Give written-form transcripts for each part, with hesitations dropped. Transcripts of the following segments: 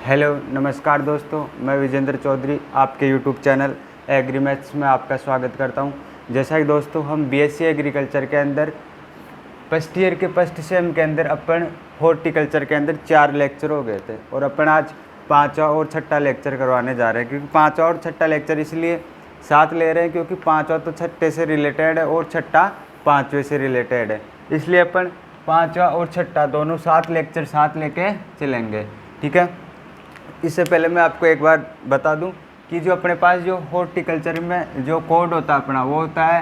Hello नमस्कार दोस्तों, मैं विजेंद्र चौधरी आपके यूट्यूब चैनल एग्री मैथ्स में आपका स्वागत करता हूं। जैसा कि दोस्तों हम बीएससी एग्रीकल्चर के अंदर फर्स्ट ईयर के फर्स्ट सेम के अंदर अपन हॉर्टिकल्चर के अंदर 4 लेक्चर हो गए थे और अपन आज 5वां और 6ठा लेक्चर करवाने जा रहे हैं। क्योंकि 5वां और 6ठा लेक्चर इसलिए साथ ले रहे हैं क्योंकि 5वां तो 6ठे से रिलेटेड है और 6ठा 5वें से रिलेटेड है, इसलिए अपन 5वां और 6ठा दोनों साथ लेक्चर साथ लेके चलेंगे। ठीक है, इससे पहले मैं आपको एक बार बता दूं कि जो अपने पास जो हॉर्टिकल्चर में जो कोड होता है अपना वो होता है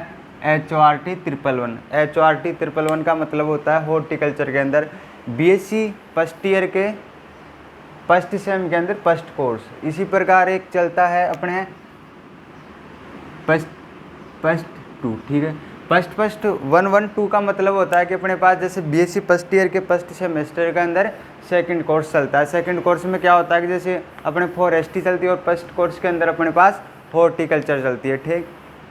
HORT 111। HORT 111 का मतलब होता है हॉर्टिकल्चर के अंदर बीएससी फर्स्ट ईयर के फर्स्ट सेम के अंदर फर्स्ट कोर्स। इसी प्रकार एक चलता है अपने फर्स्ट 2। ठीक है, फर्स्ट 112 का मतलब होता है कि अपने पास जैसे बीएससी फर्स्ट ईयर के फर्स्ट सेमेस्टर के अंदर सेकंड कोर्स चलता है। सेकंड कोर्स में क्या होता है कि जैसे अपने फॉरेस्ट्री चलती है और फर्स्ट कोर्स के अंदर अपने पास हॉर्टिकल्चर चलती है।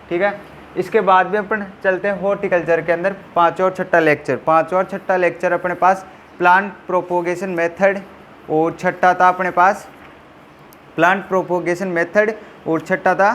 ठीक है, इसके बाद भी अपन चलते हैं हॉर्टिकल्चर के अंदर 5वां और 6ठा लेक्चर। 5वां और 6ठा लेक्चर अपने पास प्लांट प्रोपोगेशन मेथड और 6ठा था अपने पास प्लांट प्रोपोगेशन मेथड और 6ठा था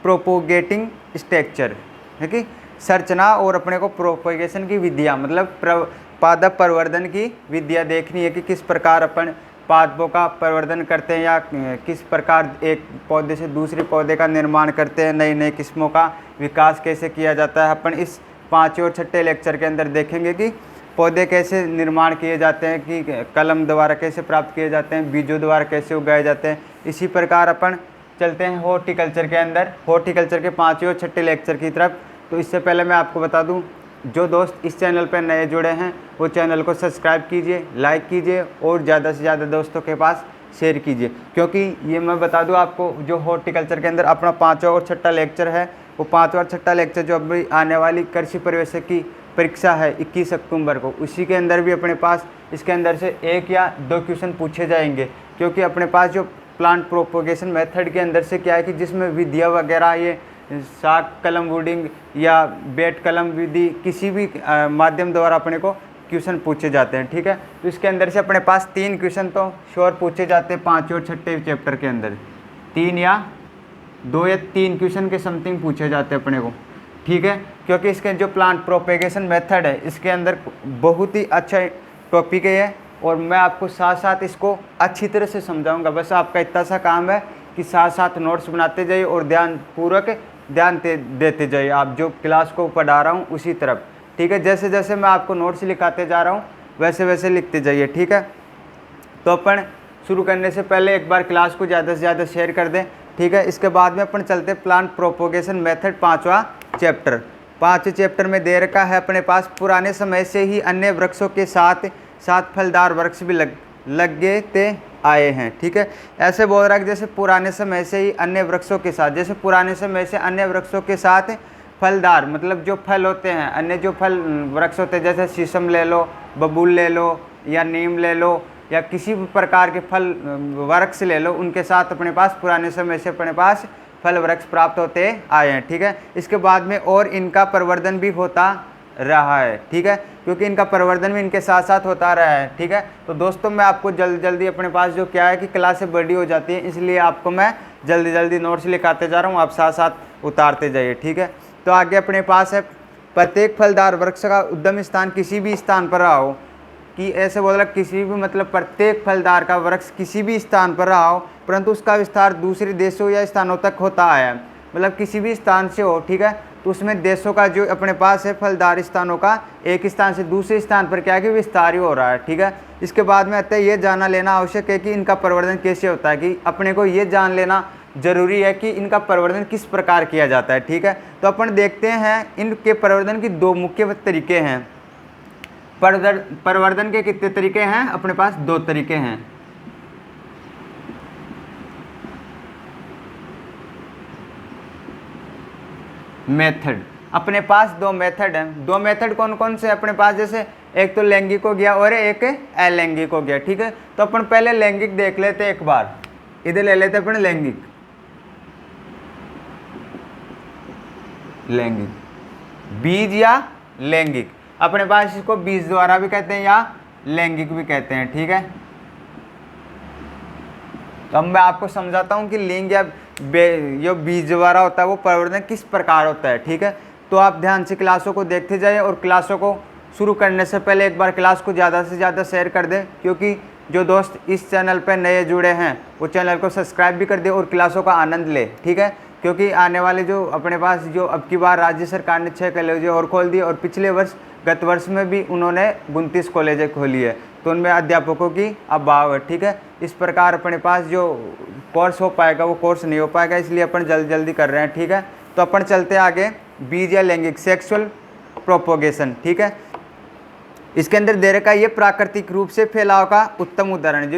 प्रोपोगेटिंग स्ट्रक्चर है कि संरचना और अपने को प्रोपोगेशन की विधियाँ मतलब पादप प्रवर्धन की विधियाँ देखनी है कि किस प्रकार अपन पादपों का प्रवर्धन करते हैं या किस प्रकार एक पौधे से दूसरे पौधे का निर्माण करते हैं, नई नई किस्मों का विकास कैसे किया जाता है। अपन इस 5वें और 6ठे लेक्चर के अंदर देखेंगे कि पौधे कैसे निर्माण किए जाते हैं, कि कलम द्वारा कैसे प्राप्त किए जाते हैं, बीजों द्वारा कैसे उगाए जाते हैं। इसी प्रकार अपन चलते हैं हॉर्टिकल्चर के अंदर, हॉर्टिकल्चर के 5वें और 6ठे लेक्चर की तरफ। तो इससे पहले मैं आपको बता दूं, जो दोस्त इस चैनल पर नए जुड़े हैं वो चैनल को सब्सक्राइब कीजिए, लाइक कीजिए और ज़्यादा से ज़्यादा दोस्तों के पास शेयर कीजिए। क्योंकि ये मैं बता दूं आपको, जो हॉर्टिकल्चर के अंदर अपना 5वां और 6ठा लेक्चर है वो 5वां और 6ठा लेक्चर जो अभी आने वाली कृषि प्रवेशक की परीक्षा है 21 अक्टूबर को, उसी के अंदर भी अपने पास इसके अंदर से 1 या 2 क्वेश्चन पूछे जाएंगे। क्योंकि अपने पास जो प्लांट प्रोपोगेशन मेथड के अंदर से क्या है कि जिसमें विधियाँ वगैरह ये शाक कलम वुडिंग या बेट कलम विधि किसी भी माध्यम द्वारा अपने को क्वेश्चन पूछे जाते हैं। ठीक है, तो इसके अंदर से अपने पास 3 क्वेश्चन तो श्योर पूछे जाते हैं 5वें और 6ठे चैप्टर के अंदर। 2 या 3 क्वेश्चन के समथिंग पूछे जाते हैं अपने को। ठीक है, क्योंकि इसके जो प्लांट प्रोपेगेशन मेथड है इसके अंदर बहुत ही अच्छा टॉपिक है और मैं आपको साथ साथ इसको अच्छी तरह से समझाऊंगा। बस आपका इतना सा काम है कि साथ साथ नोट्स बनाते जाइए और ध्यान देते जाइए आप जो क्लास को पढ़ा रहा हूँ उसी तरफ। ठीक है, जैसे जैसे मैं आपको नोट्स लिखाते जा रहा हूँ वैसे वैसे लिखते जाइए। ठीक है, तो अपन शुरू करने से पहले एक बार क्लास को ज़्यादा से ज़्यादा शेयर कर दें। ठीक है, इसके बाद में अपन चलते प्लांट प्रोपोगेशन मेथड 5वां चैप्टर। 5वें चैप्टर में दे रखा है अपने पास पुराने समय से ही अन्य वृक्षों के साथ साथ फलदार वृक्ष भी लगे आए हैं। ठीक है, ऐसे बोल रहा है कि जैसे पुराने समय से ही अन्य वृक्षों के साथ, जैसे पुराने समय से अन्य वृक्षों के साथ फलदार मतलब जो फल होते हैं, अन्य जो फल वृक्ष होते हैं जैसे शीशम ले लो, बबूल ले लो या नीम ले लो या किसी भी प्रकार के फल वृक्ष ले लो, उनके साथ अपने पास पुराने समय से अपने पास फल वृक्ष प्राप्त होते आए हैं। ठीक है, इसके बाद में और इनका प्रवर्धन भी होता रहा है। ठीक है, क्योंकि इनका प्रवर्धन भी इनके साथ साथ होता रहा है। ठीक है, तो दोस्तों मैं आपको जल्दी अपने पास जो क्या है कि क्लासें बड़ी हो जाती हैं, इसलिए आपको मैं जल्दी नोट्स लिखाते जा रहा हूँ, आप साथ साथ उतारते जाइए। ठीक है, तो आगे अपने पास है प्रत्येक फलदार वृक्ष का उद्गम स्थान किसी भी स्थान पर रहा हो, कि ऐसे बोल रहा किसी भी मतलब प्रत्येक फलदार का वृक्ष किसी भी स्थान पर रहा हो परंतु उसका विस्तार दूसरे देशों या स्थानों तक होता आया, मतलब किसी भी स्थान से हो। ठीक है, तो उसमें देशों का जो अपने पास है फलदार स्थानों का एक स्थान से दूसरे स्थान पर क्या है कि विस्तार ही हो रहा है। ठीक है, इसके बाद में आता है ये जाना लेना आवश्यक है कि इनका प्रवर्धन कैसे होता है, कि अपने को ये जान लेना जरूरी है कि इनका प्रवर्धन किस प्रकार किया जाता है। ठीक है, तो अपन देखते हैं इनके प्रवर्धन की 2 मुख्य तरीके हैं। प्रवर्धन के कितने तरीके हैं अपने पास? 2 तरीके हैं। मेथड अपने पास 2 मेथड हैं। 2 मेथड कौन कौन से अपने पास? जैसे एक तो लैंगिक हो गया और एक अलैंगिक हो गया। ठीक है, तो अपन पहले लैंगिक देख लेते एक बार, इधर ले लेते अपन लैंगिक बीज या लैंगिक। अपने पास इसको बीज द्वारा भी कहते हैं या लैंगिक भी कहते हैं। ठीक है, तो अब मैं आपको समझाता हूँ कि लिंग या जो बीज द्वारा होता है वो परिवर्तन किस प्रकार होता है, ठीक है। तो आप ध्यान से क्लासों को देखते जाइए और क्लासों को शुरू करने से पहले एक बार क्लास को ज़्यादा से ज़्यादा शेयर कर दें, क्योंकि जो दोस्त इस चैनल पर नए जुड़े हैं वो चैनल को सब्सक्राइब भी कर दे और क्लासों का आनंद ले, ठीक है। क्योंकि आने वाले जो अपने पास जो अब की बार राज्य सरकार ने 6 कॉलेजें और खोल दी और पिछले वर्ष गत वर्ष में भी उन्होंने 29 कॉलेजें खोली है, तो उनमें अध्यापकों की अभाव है, ठीक है। इस प्रकार अपने पास जो कोर्स हो पाएगा वो कोर्स नहीं हो पाएगा, इसलिए अपन जल्दी जल्दी कर रहे हैं, ठीक है। तो अपन चलते हैं आगे, बीज या लैंगिक सेक्सुअल प्रोपोगेशन, ठीक है। इसके अंदर दे रखा है ये प्राकृतिक रूप से फैलाव का उत्तम उदाहरण,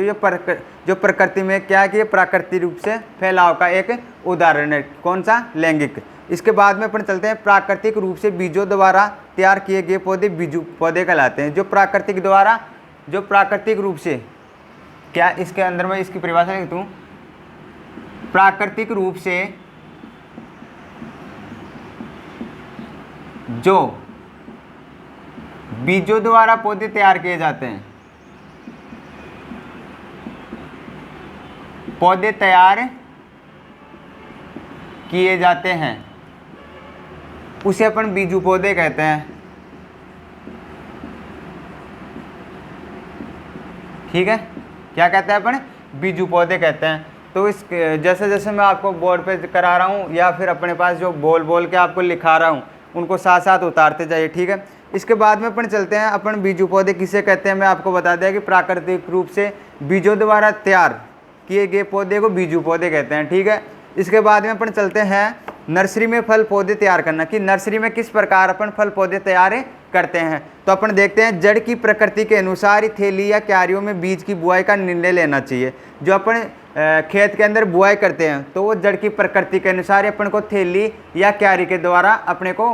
जो प्रकृति में क्या है कि ये प्राकृतिक रूप से फैलाव का एक उदाहरण है, कौन सा, लैंगिक। इसके बाद में अपन चलते हैं प्राकृतिक रूप से बीजों द्वारा तैयार किए गए पौधे बीजू पौधे कहलाते हैं। जो प्राकृतिक रूप से क्या, इसके अंदर मैं इसकी परिभाषा लिख दूं, प्राकृतिक रूप से जो बीजों द्वारा पौधे तैयार किए जाते हैं, पौधे तैयार किए जाते हैं, उसे अपन बीजू पौधे कहते हैं, ठीक है। क्या कहते हैं अपन, बीजू पौधे कहते हैं। तो इस जैसे जैसे मैं आपको बोर्ड पे करा रहा हूँ या फिर अपने पास जो बोल बोल के आपको लिखा रहा हूँ उनको साथ साथ उतारते जाइए, ठीक है। इसके बाद में अपन चलते हैं, अपन बीजू पौधे किसे कहते हैं, मैं आपको बता दिया कि प्राकृतिक रूप से बीजों द्वारा तैयार किए गए पौधे को बीजू पौधे कहते हैं, ठीक है। इसके बाद में अपन चलते हैं नर्सरी में फल पौधे तैयार करना, कि नर्सरी में किस प्रकार अपन फल पौधे तैयार करते हैं। तो अपन देखते हैं, जड़ की प्रकृति के अनुसार ही थैली या क्यारियों में बीज की बुआई का निर्णय लेना चाहिए। जो अपन खेत के अंदर बुआई करते हैं तो वो जड़ की प्रकृति के अनुसार अपन को थैली या क्यारी के द्वारा अपने को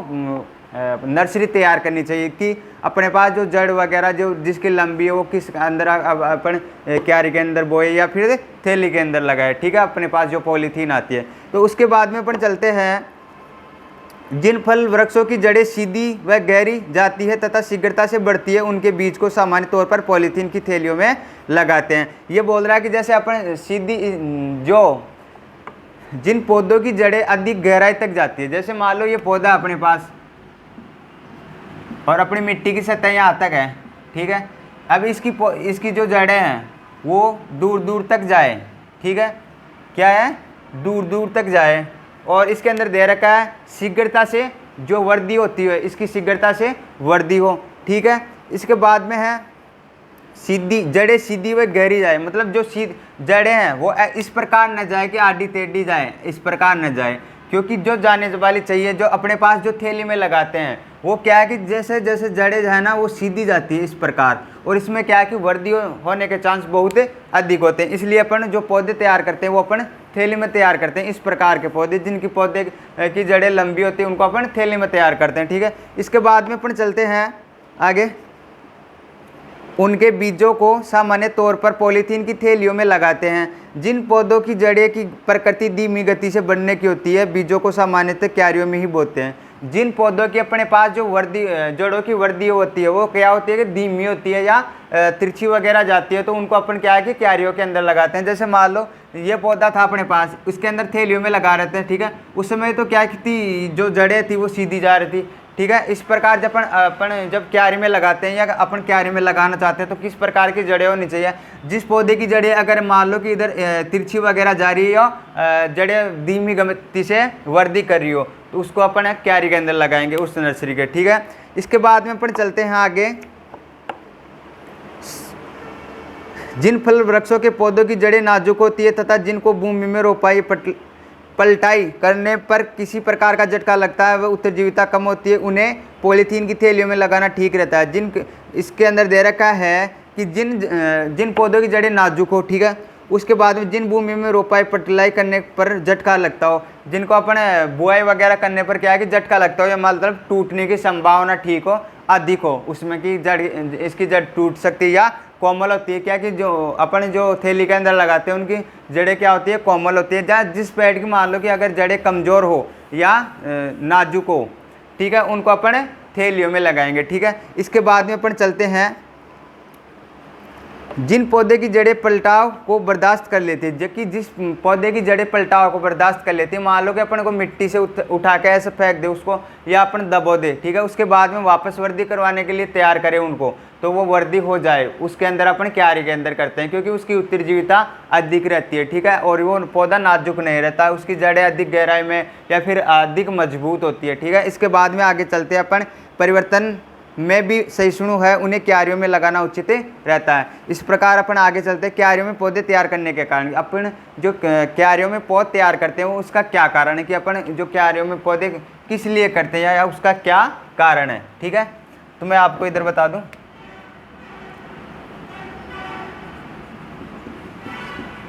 नर्सरी तैयार करनी चाहिए, कि अपने पास जो जड़ वगैरह जो जिसकी लंबी है वो किस अंदर अपन क्यारी के अंदर बोए या फिर थैली के अंदर लगाए, ठीक है। अपने पास जो पॉलीथीन आती है। तो उसके बाद में अपन चलते हैं, जिन फल वृक्षों की जड़ें सीधी व गहरी जाती है तथा शीघ्रता से बढ़ती है, उनके बीज को सामान्य तौर पर पॉलीथीन की थैलियों में लगाते हैं। ये बोल रहा है कि जैसे अपन सीधी जो जिन पौधों की जड़ें अधिक गहराई तक जाती है, जैसे मान लो ये पौधा अपने पास और अपनी मिट्टी की सतह यहाँ तक है, ठीक है। अब इसकी जो जड़ें हैं वो दूर दूर तक जाए, ठीक है। क्या है, दूर दूर तक जाए। और इसके अंदर दे रखा है शीघ्रता से जो वृद्धि होती है, इसकी शीघ्रता से वृद्धि हो, ठीक है। इसके बाद में है सीधी, जड़ें सीधी व गहरी जाए, मतलब जो जड़ें हैं वो इस प्रकार न जाए कि आडी टेढ़ी जाए, इस प्रकार न जाए, क्योंकि जो जाने वाली चाहिए, जो अपने पास जो थैली में लगाते हैं वो क्या है कि जैसे जैसे जड़ें जो है ना वो सीधी जाती है इस प्रकार, और इसमें क्या है कि वृद्धि होने के चांस बहुत अधिक होते हैं। इसलिए अपन जो पौधे तैयार करते हैं वो अपन थैली में तैयार करते हैं। इस प्रकार के पौधे, जिनकी पौधे की जड़ें लंबी होती हैं, उनको अपन थैली में तैयार करते हैं, ठीक है। इसके बाद में अपन चलते हैं आगे, उनके बीजों को सामान्य तौर पर पॉलीथीन की थैलियों में लगाते हैं। जिन पौधों की जड़ें की प्रकृति धीमी गति से बढ़ने की होती है, बीजों को सामान्यतः क्यारियों में ही बोते हैं। जिन पौधों की अपने पास जो जड़ों की वृद्धि होती है वो क्या होती है कि धीमी होती है या तिरछी वगैरह जाती है, तो उनको अपन क्या है कि क्यारियों के अंदर लगाते हैं। जैसे मान लो ये पौधा था अपने पास, उसके अंदर थैलियों में लगा रहते हैं, ठीक है। उस समय तो क्या थी, जो जड़ें थी वो सीधी जा रही थी, ठीक है। इस प्रकार जब अपन जब क्यारी में लगाते हैं या अपन क्यारी में लगाना चाहते हैं तो किस प्रकार की जड़ें होनी चाहिए। जिस पौधे की जड़ें अगर मान लो कि इधर तिरछी वगैरह जा रही हो, जड़ें धीमी गति से वृद्धि कर रही हो, तो उसको अपन क्यारी के अंदर लगाएंगे उस नर्सरी के, ठीक है। इसके बाद में अपन चलते हैं आगे, जिन फल वृक्षों के पौधों की जड़ें नाजुक होती है तथा जिनको भूमि में रोपाई पलटाई करने पर किसी प्रकार का झटका लगता है, वह उत्तरजीविता कम होती है, उन्हें पॉलीथीन की थैलियों में लगाना ठीक रहता है। इसके अंदर दे रखा है कि जिन पौधों की जड़ें नाजुक हो, ठीक है। उसके बाद में जिन भूमि में रोपाई पटलाई करने पर झटका लगता हो, जिनको अपन बुआई वगैरह करने पर क्या है कि झटका लगता हो या मतलब टूटने की संभावना ठीक हो, अधिक हो, उसमें कि इसकी जड़ टूट सकती है या कोमल होती है। क्या कि जो अपन जो थैली के अंदर लगाते हैं उनकी जड़ें क्या होती है, कोमल होती है। जहाँ जिस पेड़ की मान लो कि अगर जड़ें कमज़ोर हो या नाजुक हो, ठीक है, उनको अपन थैलियों में लगाएंगे, ठीक है। इसके बाद में अपन चलते हैं जिन पौधे की जड़ें पलटाव को बर्दाश्त कर लेती है, जबकि जिस पौधे की जड़ें पलटाव को बर्दाश्त कर लेती है, मान लो कि अपन को मिट्टी से उठा के ऐसे फेंक दे उसको, या अपन दबो दे, ठीक है, उसके बाद में वापस वर्दी करवाने के लिए तैयार करें उनको, तो वो वर्दी हो जाए, उसके अंदर अपन क्यारी के अंदर करते हैं, क्योंकि उसकी उत्तरजीविता अधिक रहती है, ठीक है, और वो पौधा नाजुक नहीं रहता, उसकी जड़ें अधिक गहराई में या फिर अधिक मजबूत होती है, ठीक है। इसके बाद में आगे चलते हैं अपन, परिवर्तन में भी सहिष्णु है, उन्हें क्यारियों में लगाना उचित रहता है। इस प्रकार अपन आगे चलते हैं, क्यारियों में पौधे तैयार करने के कारण। अपन जो क्यारियों में पौधे तैयार करते हैं वो उसका क्या कारण है, कि अपन जो क्यारियों में पौधे किस लिए करते हैं या उसका क्या कारण है, ठीक है। तो मैं आपको इधर बता दूं,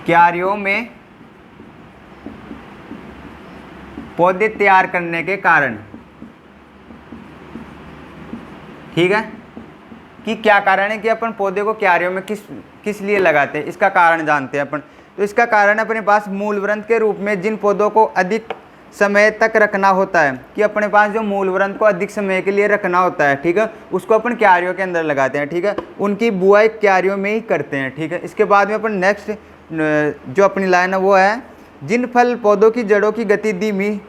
क्यारियों में पौधे तैयार करने के कारण, ठीक है, कि क्या कारण है कि अपन पौधे को क्यारियों में किस लिए लगाते हैं, इसका कारण जानते हैं अपन। तो इसका कारण अपने पास मूलवृंत के रूप में जिन पौधों को अधिक समय तक रखना होता है, कि अपने पास जो मूलवृंत को अधिक समय के लिए रखना होता है, ठीक है, उसको अपन क्यारियों के अंदर लगाते हैं, ठीक है, उनकी बुआई क्यारियों में ही करते हैं, ठीक है। इसके बाद में अपन नेक्स्ट जो अपनी लाइन है वो है, जिन फल पौधों की जड़ों की गति धीमी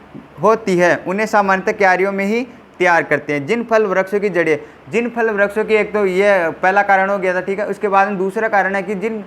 होती है उन्हें सामान्यतः क्यारियों में ही तैयार करते हैं। जिन फल वृक्षों की जड़ें, जिन फल वृक्षों की, एक तो ये पहला कारण हो गया था, ठीक है। उसके बाद में दूसरा कारण है कि जिन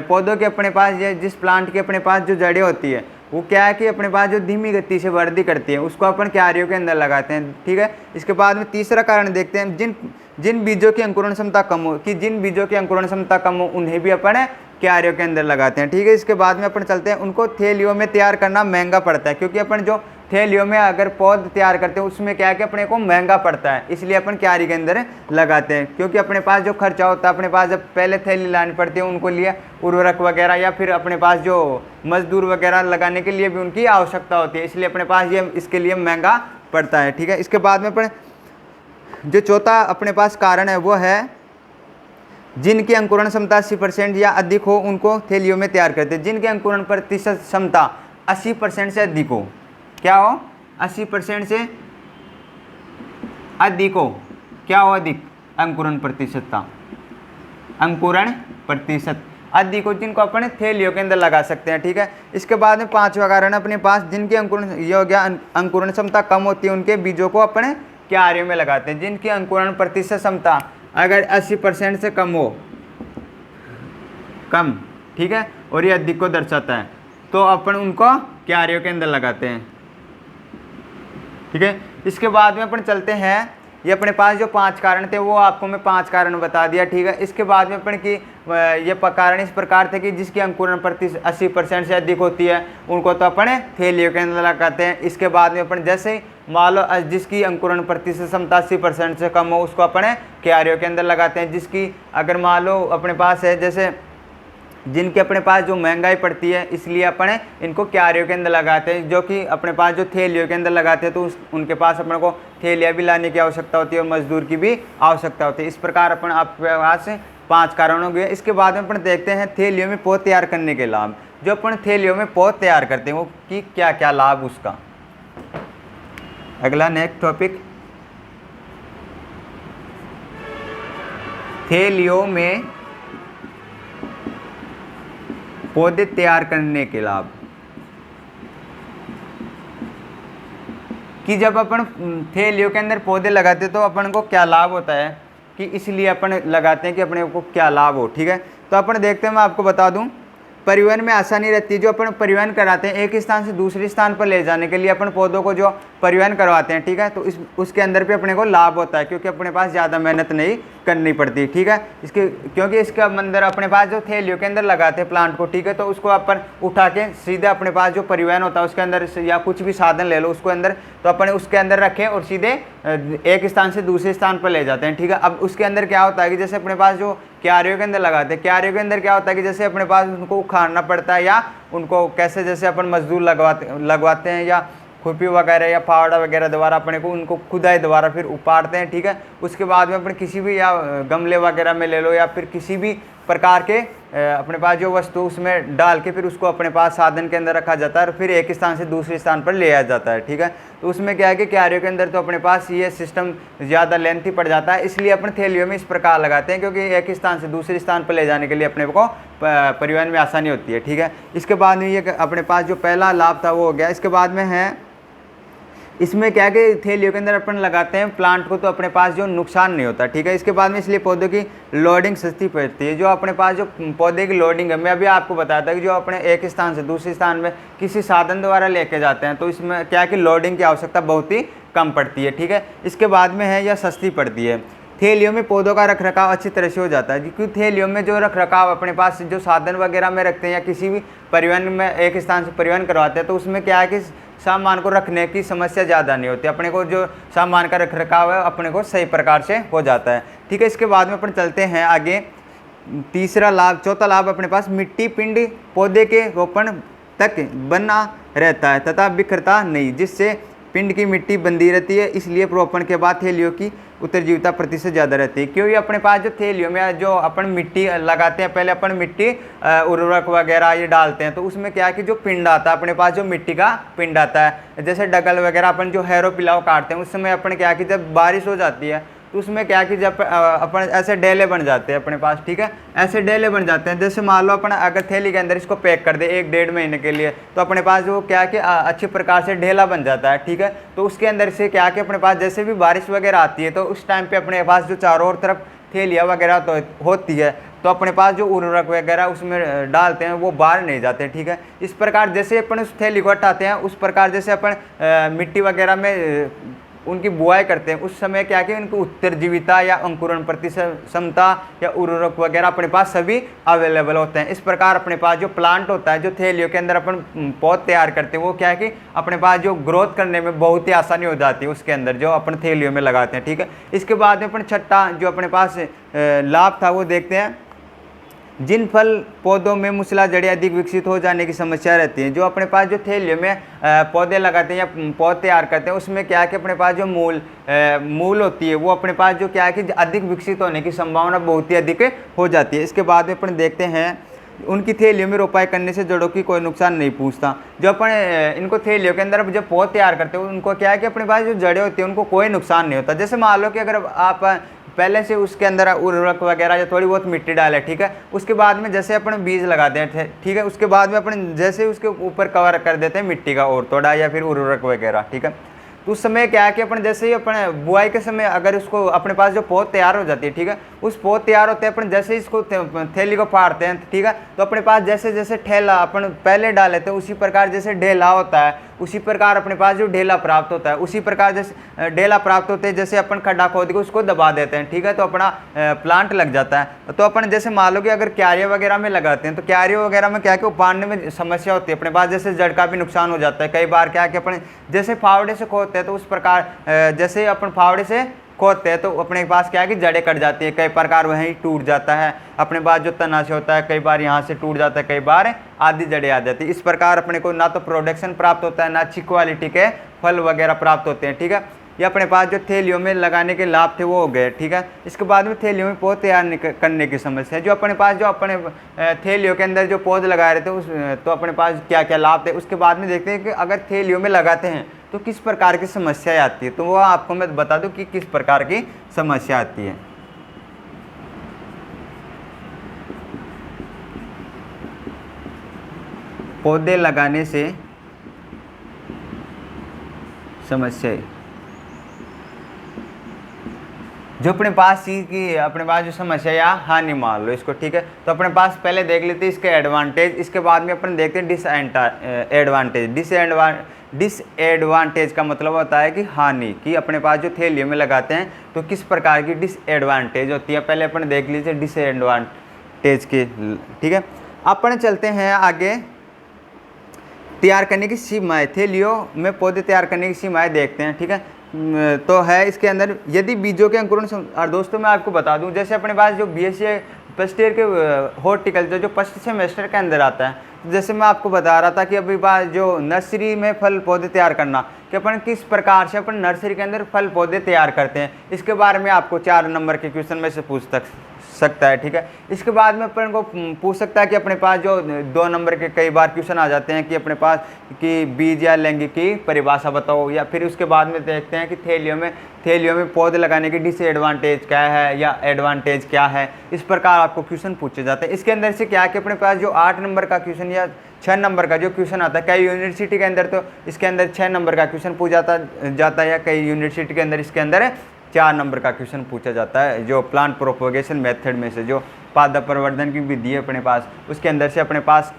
पौधों के अपने पास, या जिस प्लांट के अपने पास जो जड़ें होती है वो क्या है कि अपने पास जो धीमी गति से वृद्धि करती है, उसको अपन क्यारियों के अंदर लगाते हैं, ठीक है। इसके बाद में तीसरा कारण देखते हैं, जिन बीजों की अंकुरण क्षमता कम हो, कि जिन बीजों की अंकुरण क्षमता कम हो उन्हें भी अपन क्यारियों के अंदर लगाते हैं, ठीक है। इसके बाद में अपन चलते हैं, उनको थैलियों में तैयार करना महंगा पड़ता है, क्योंकि अपन जो थैलियों में अगर पौध तैयार करते हैं उसमें क्या है कि अपने को महंगा पड़ता है, इसलिए अपन क्यारी के अंदर लगाते हैं, क्योंकि अपने पास जो खर्चा होता है, अपने पास जब पहले थैली लानी पड़ती है उनको लिए उर्वरक वगैरह, या फिर अपने पास जो मजदूर वगैरह लगाने के लिए भी उनकी आवश्यकता होती है, इसलिए अपने पास ये इसके लिए महंगा पड़ता है, ठीक है। इसके बाद में अपन जो चौथा अपने पास कारण है वो है, जिनकी अंकुरण क्षमता 80% या अधिक हो उनको थैलियों में तैयार करते हैं। जिनकी अंकुरण प्रतिशत क्षमता 80% से अधिक हो, क्या हो, 80% से अधिक हो, क्या हो, अधिक अंकुरण प्रतिशतता, अंकुरण प्रतिशत अधिक हो, जिनको अपन थैलियों के अंदर लगा सकते हैं, ठीक है। इसके बाद में पांचवा कारण अपने पास, जिनकी अंकुरण योग्य अंकुरण क्षमता कम होती है उनके बीजों को अपने क्यारियों में लगाते हैं। जिनकी अंकुरण प्रतिशत क्षमता अगर 80% से कम हो, कम, ठीक है, और ये अधिक को दर्शाता है, तो अपन उनको क्यारियों के अंदर लगाते हैं, ठीक है। इसके बाद में अपन चलते हैं, ये अपने पास जो 5 कारण थे वो आपको मैं 5 कारण बता दिया, ठीक है। इसके बाद में अपन की ये कारण इस प्रकार थे कि जिसकी अंकुरण प्रतिशत 80% से अधिक होती है उनको तो अपन थैलियों के अंदर लगाते हैं। इसके बाद में अपन जैसे मान लो जिसकी अंकुरण प्रतिशत क्षमता 80% से कम हो उसको अपन क्यारियों के अंदर लगाते हैं। जिसकी अगर मान लो अपने पास है, जैसे जिनके अपने पास जो महंगाई पड़ती है इसलिए अपन इनको क्यारियों के अंदर लगाते हैं। जो कि अपने पास जो थैलियों के अंदर लगाते हैं तो उनके पास अपने को थैलियाँ भी लाने की आवश्यकता होती है और मजदूर की भी आवश्यकता होती है। इस प्रकार अपन आपके पास 5 कारण हो गए। इसके बाद में अपन देखते हैं थैलियों में पौध तैयार करने के लाभ। जो अपन थैलियों में पौध तैयार करते हैं वो कि क्या क्या लाभ उसका। अगला नेक्स्ट टॉपिक, थैलियों में पौधे तैयार करने के लाभ। कि जब अपन थैलियों के अंदर पौधे लगाते तो अपन को क्या लाभ होता है, कि इसलिए अपन लगाते हैं कि अपने को क्या लाभ हो, ठीक है। तो अपन देखते हैं, मैं आपको बता दूं, परिवहन में आसानी रहती है। जो अपन परिवहन कराते हैं एक स्थान से दूसरे स्थान पर ले जाने के लिए अपन पौधों को जो परिवहन करवाते हैं, ठीक है, तो उसके अंदर भी अपने को लाभ होता है क्योंकि अपने पास ज़्यादा मेहनत नहीं करनी पड़ती, ठीक है। क्योंकि इसके अंदर अपने पास जो थैलियों के अंदर लगाते हैं प्लांट को, ठीक है, तो उसको अपन उठा के सीधे अपने पास जो परिवहन होता है उसके अंदर या कुछ भी साधन ले लो उसको अंदर, तो अपन उसके अंदर रखें और सीधे एक स्थान से दूसरे स्थान पर ले जाते हैं, ठीक है। अब उसके अंदर क्या होता है कि जैसे अपने पास जो क्यारियों के अंदर लगाते हैं, क्यारियों के अंदर क्या होता है कि जैसे अपने पास उनको उखाड़ना पड़ता है या उनको कैसे जैसे अपन मजदूर लगवाते हैं या खुरपी वगैरह या फावड़ा वगैरह द्वारा अपने को उनको खुदाई द्वारा फिर उपाड़ते हैं, ठीक है। उसके बाद में अपन किसी भी या गमले वगैरह में ले लो या फिर किसी भी प्रकार के अपने पास जो वस्तु उसमें डाल के फिर उसको अपने पास साधन के अंदर रखा जाता है और फिर एक स्थान से दूसरे स्थान पर ले आया जाता है, ठीक है। तो उसमें क्या है कि क्यारियों के अंदर तो अपने पास ये सिस्टम ज़्यादा लेंथी पड़ जाता है, इसलिए अपने थैलियों में इस प्रकार लगाते हैं क्योंकि एक स्थान से दूसरे स्थान पर ले जाने के लिए अपने को परिवहन में आसानी होती है, ठीक है। इसके बाद में ये अपने पास जो पहला लाभ था वो हो गया। इसके बाद में है इसमें क्या है कि थैलियों के अंदर अपन लगाते हैं प्लांट को तो अपने पास जो नुकसान नहीं होता, ठीक है। इसके बाद में इसलिए पौधों की लोडिंग सस्ती पड़ती है। जो अपने पास जो पौधे की लोडिंग है, मैं अभी आपको बताया था कि जो अपने एक स्थान से दूसरे स्थान में किसी साधन द्वारा लेके जाते हैं तो इसमें क्या है कि लोडिंग की आवश्यकता बहुत ही कम पड़ती है, ठीक है। इसके बाद में है या सस्ती पड़ती है। थैलियों में पौधों का रखरखाव अच्छी तरह से हो जाता है क्योंकि थैलियों में जो रखरखाव अपने पास जो साधन वगैरह में रखते हैं या किसी भी परिवहन में एक स्थान से परिवहन करवाते हैं तो उसमें क्या है कि सामान को रखने की समस्या ज़्यादा नहीं होती, अपने को जो सामान का रखरखाव है अपने को सही प्रकार से हो जाता है, ठीक है। इसके बाद में अपन चलते हैं आगे। तीसरा लाभ, चौथा लाभ अपने पास मिट्टी पिंड पौधे के रोपण तक बना रहता है तथा बिखरता नहीं, जिससे पिंड की मिट्टी बंधी रहती है, इसलिए रोपण के बाद थैलियों की उत्तरजीविता प्रतिशत ज़्यादा रहती है। क्योंकि अपने पास जो थैलियों में जो अपन मिट्टी लगाते हैं, पहले अपन मिट्टी उर्वरक वगैरह ये डालते हैं तो उसमें क्या है कि जो पिंड आता है अपने पास, जो मिट्टी का पिंड आता है, जैसे डगल वगैरह अपन जो हैरो पिलाव काटते हैं उस समय अपन क्या है कि जब बारिश हो जाती है तो उसमें क्या कि जब अपन ऐसे डेले बन जाते हैं अपने पास, ठीक है। ऐसे डेले बन जाते हैं, जैसे मान लो अपन अगर थैली के अंदर इसको पैक कर दे 1-1.5 महीने के लिए तो अपने पास वो क्या कि अच्छी प्रकार से ढेला बन जाता है, ठीक है। तो उसके अंदर से क्या कि अपने पास जैसे भी बारिश वगैरह आती है तो उस टाइम पे अपने पास जो चारों ओर तरफ थैलियाँ वगैरह तो होती है तो अपने पास जो उर्वरक वगैरह उसमें डालते हैं वो बाहर नहीं जाते, ठीक है। इस प्रकार जैसे अपन उस थैली को हटाते हैं उस प्रकार जैसे अपन मिट्टी वगैरह में उनकी बुआई करते हैं उस समय क्या कि उनकी उत्तरजीविता या अंकुरण क्षमता या उर्वरक वगैरह अपने पास सभी अवेलेबल होते हैं। इस प्रकार अपने पास जो प्लांट होता है, जो थैलियों के अंदर अपन पौध तैयार करते हैं वो क्या है कि अपने पास जो ग्रोथ करने में बहुत ही आसानी हो जाती है उसके अंदर जो अपन थैलियों में लगाते हैं, ठीक है। इसके बाद में अपन छठा जो अपने पास लाभ था वो देखते हैं। जिन फल पौधों में मूसला जड़ें अधिक विकसित हो जाने की समस्या रहती है, जो अपने पास जो थैलियों में पौधे लगाते हैं या पौध तैयार करते हैं उसमें क्या है कि अपने पास जो मूल होती है वो अपने पास जो क्या है कि अधिक विकसित होने की संभावना बहुत ही अधिक हो जाती है। इसके बाद में अपन देखते हैं उनकी थैलियों में रोपाई करने से जड़ों की कोई नुकसान नहीं पहुंचता। जो अपन इनको थैलियों के अंदर जब पौध तैयार करते हो उनको क्या है कि अपने पास जो जड़ें होती हैं उनको कोई नुकसान नहीं होता। जैसे मान लो कि अगर आप पहले से उसके अंदर उर्वरक वगैरह या थोड़ी बहुत मिट्टी डाले, ठीक है, उसके बाद में जैसे अपन बीज लगाते हैं, ठीक है, उसके बाद में अपन जैसे उसके ऊपर कवर कर देते हैं मिट्टी का और थोड़ा या फिर उर्वरक वगैरह, ठीक है। तो उस समय क्या है कि अपन जैसे ही अपन बुआई के समय अगर उसको अपने पास जो पौध तैयार हो जाती है, ठीक है, उस पौध तैयार होते हैं अपन जैसे इसको थैली को फाड़ते हैं, ठीक है, तो अपने पास जैसे जैसे ठेला अपन पहले डाले थे उसी प्रकार जैसे ढेला होता है उसी प्रकार अपने पास जो ढेला प्राप्त होता है, उसी प्रकार जैसे ढेला प्राप्त होते हैं जैसे अपन खड्डा खोद के उसको दबा देते हैं, ठीक है, तो अपना प्लांट लग जाता है। तो अपन जैसे मान लो कि अगर क्यारियों वगैरह में लगाते हैं तो क्यारियों वगैरह में क्या है कि उपाड़ने में समस्या होती है, अपने पास जैसे जड़ का भी नुकसान हो जाता है। कई बार क्या है कि अपन जैसे फावड़े से खोदते हैं तो उस प्रकार जैसे अपन फावड़े से खोदते हैं तो अपने पास क्या है कि जड़ें कट जाती है, कई प्रकार वहीं टूट जाता है, अपने पास जो तना से होता है कई बार यहाँ से टूट जाता है, कई बार आधी जड़ें आ जाती है। इस प्रकार अपने को ना तो प्रोडक्शन प्राप्त होता है ना अच्छी क्वालिटी के फल वगैरह प्राप्त होते हैं, ठीक है। ये अपने पास जो थैलियों में लगाने के लाभ थे वो हो गए, ठीक है। इसके बाद में थैलियों में पौध तैयार करने की समस्या है। जो अपने पास जो अपने थैलियों के अंदर जो पौध लगाए रहे थे उस तो अपने पास क्या क्या लाभ थे उसके बाद में देखते हैं कि अगर थैलियों में लगाते हैं तो किस प्रकार की समस्याएं आती है। तो वो आपको मैं बता दूं कि किस प्रकार की समस्या आती है। पौधे लगाने से समस्याएं जो अपने पास चीज़ की अपने पास जो समस्या या हानि मान लो इसको, ठीक है। तो अपने पास पहले देख लेते हैं इसके एडवांटेज, इसके बाद में अपन देखते हैं डिसएडवांटेज का मतलब होता है कि हानि कि अपने पास जो थैलियों में लगाते हैं तो किस प्रकार की डिसएडवांटेज होती है। पहले अपन देख लीजिए डिसएडवांटेज की, ठीक है। अपन चलते हैं आगे तैयार करने की सीमाएं, थैलियों में पौधे तैयार करने की सीमाएं देखते हैं, ठीक है। तो है इसके अंदर यदि बीजों के अंकुरण और दोस्तों मैं आपको बता दूं जैसे अपने पास जो बीएससी फर्स्ट ईयर के हॉर्टिकल्चर जो फर्स्ट सेमेस्टर के अंदर आता है, जैसे मैं आपको बता रहा था कि अभी बात जो नर्सरी में फल पौधे तैयार करना कि अपन किस प्रकार से अपन नर्सरी के अंदर फल पौधे तैयार करते हैं, इसके बारे में आपको 4 नंबर के क्वेश्चन में से पूछ सकता है, ठीक है। इसके बाद में अपन को पूछ सकता है कि अपने पास जो 2 नंबर के कई बार क्वेश्चन आ जाते हैं कि अपने पास कि बीज या लैंगिक की परिभाषा बताओ, या फिर उसके बाद में देखते हैं कि थैलियों में पौधे लगाने की डिसएडवांटेज क्या है या एडवांटेज क्या है। इस प्रकार आपको क्वेश्चन पूछे जाते हैं। इसके अंदर से क्या है कि अपने पास जो 8 नंबर का क्वेश्चन या 6 नंबर का जो क्वेश्चन आता है, कई यूनिवर्सिटी के अंदर तो इसके अंदर 6 नंबर का क्वेश्चन पूछा जाता है, या कई यूनिवर्सिटी के अंदर इसके अंदर 4 नंबर का क्वेश्चन पूछा जाता है। जो प्लांट प्रोपोगेशन मेथड में से जो पौधा प्रवर्धन की विधि है अपने पास, उसके अंदर से अपने पास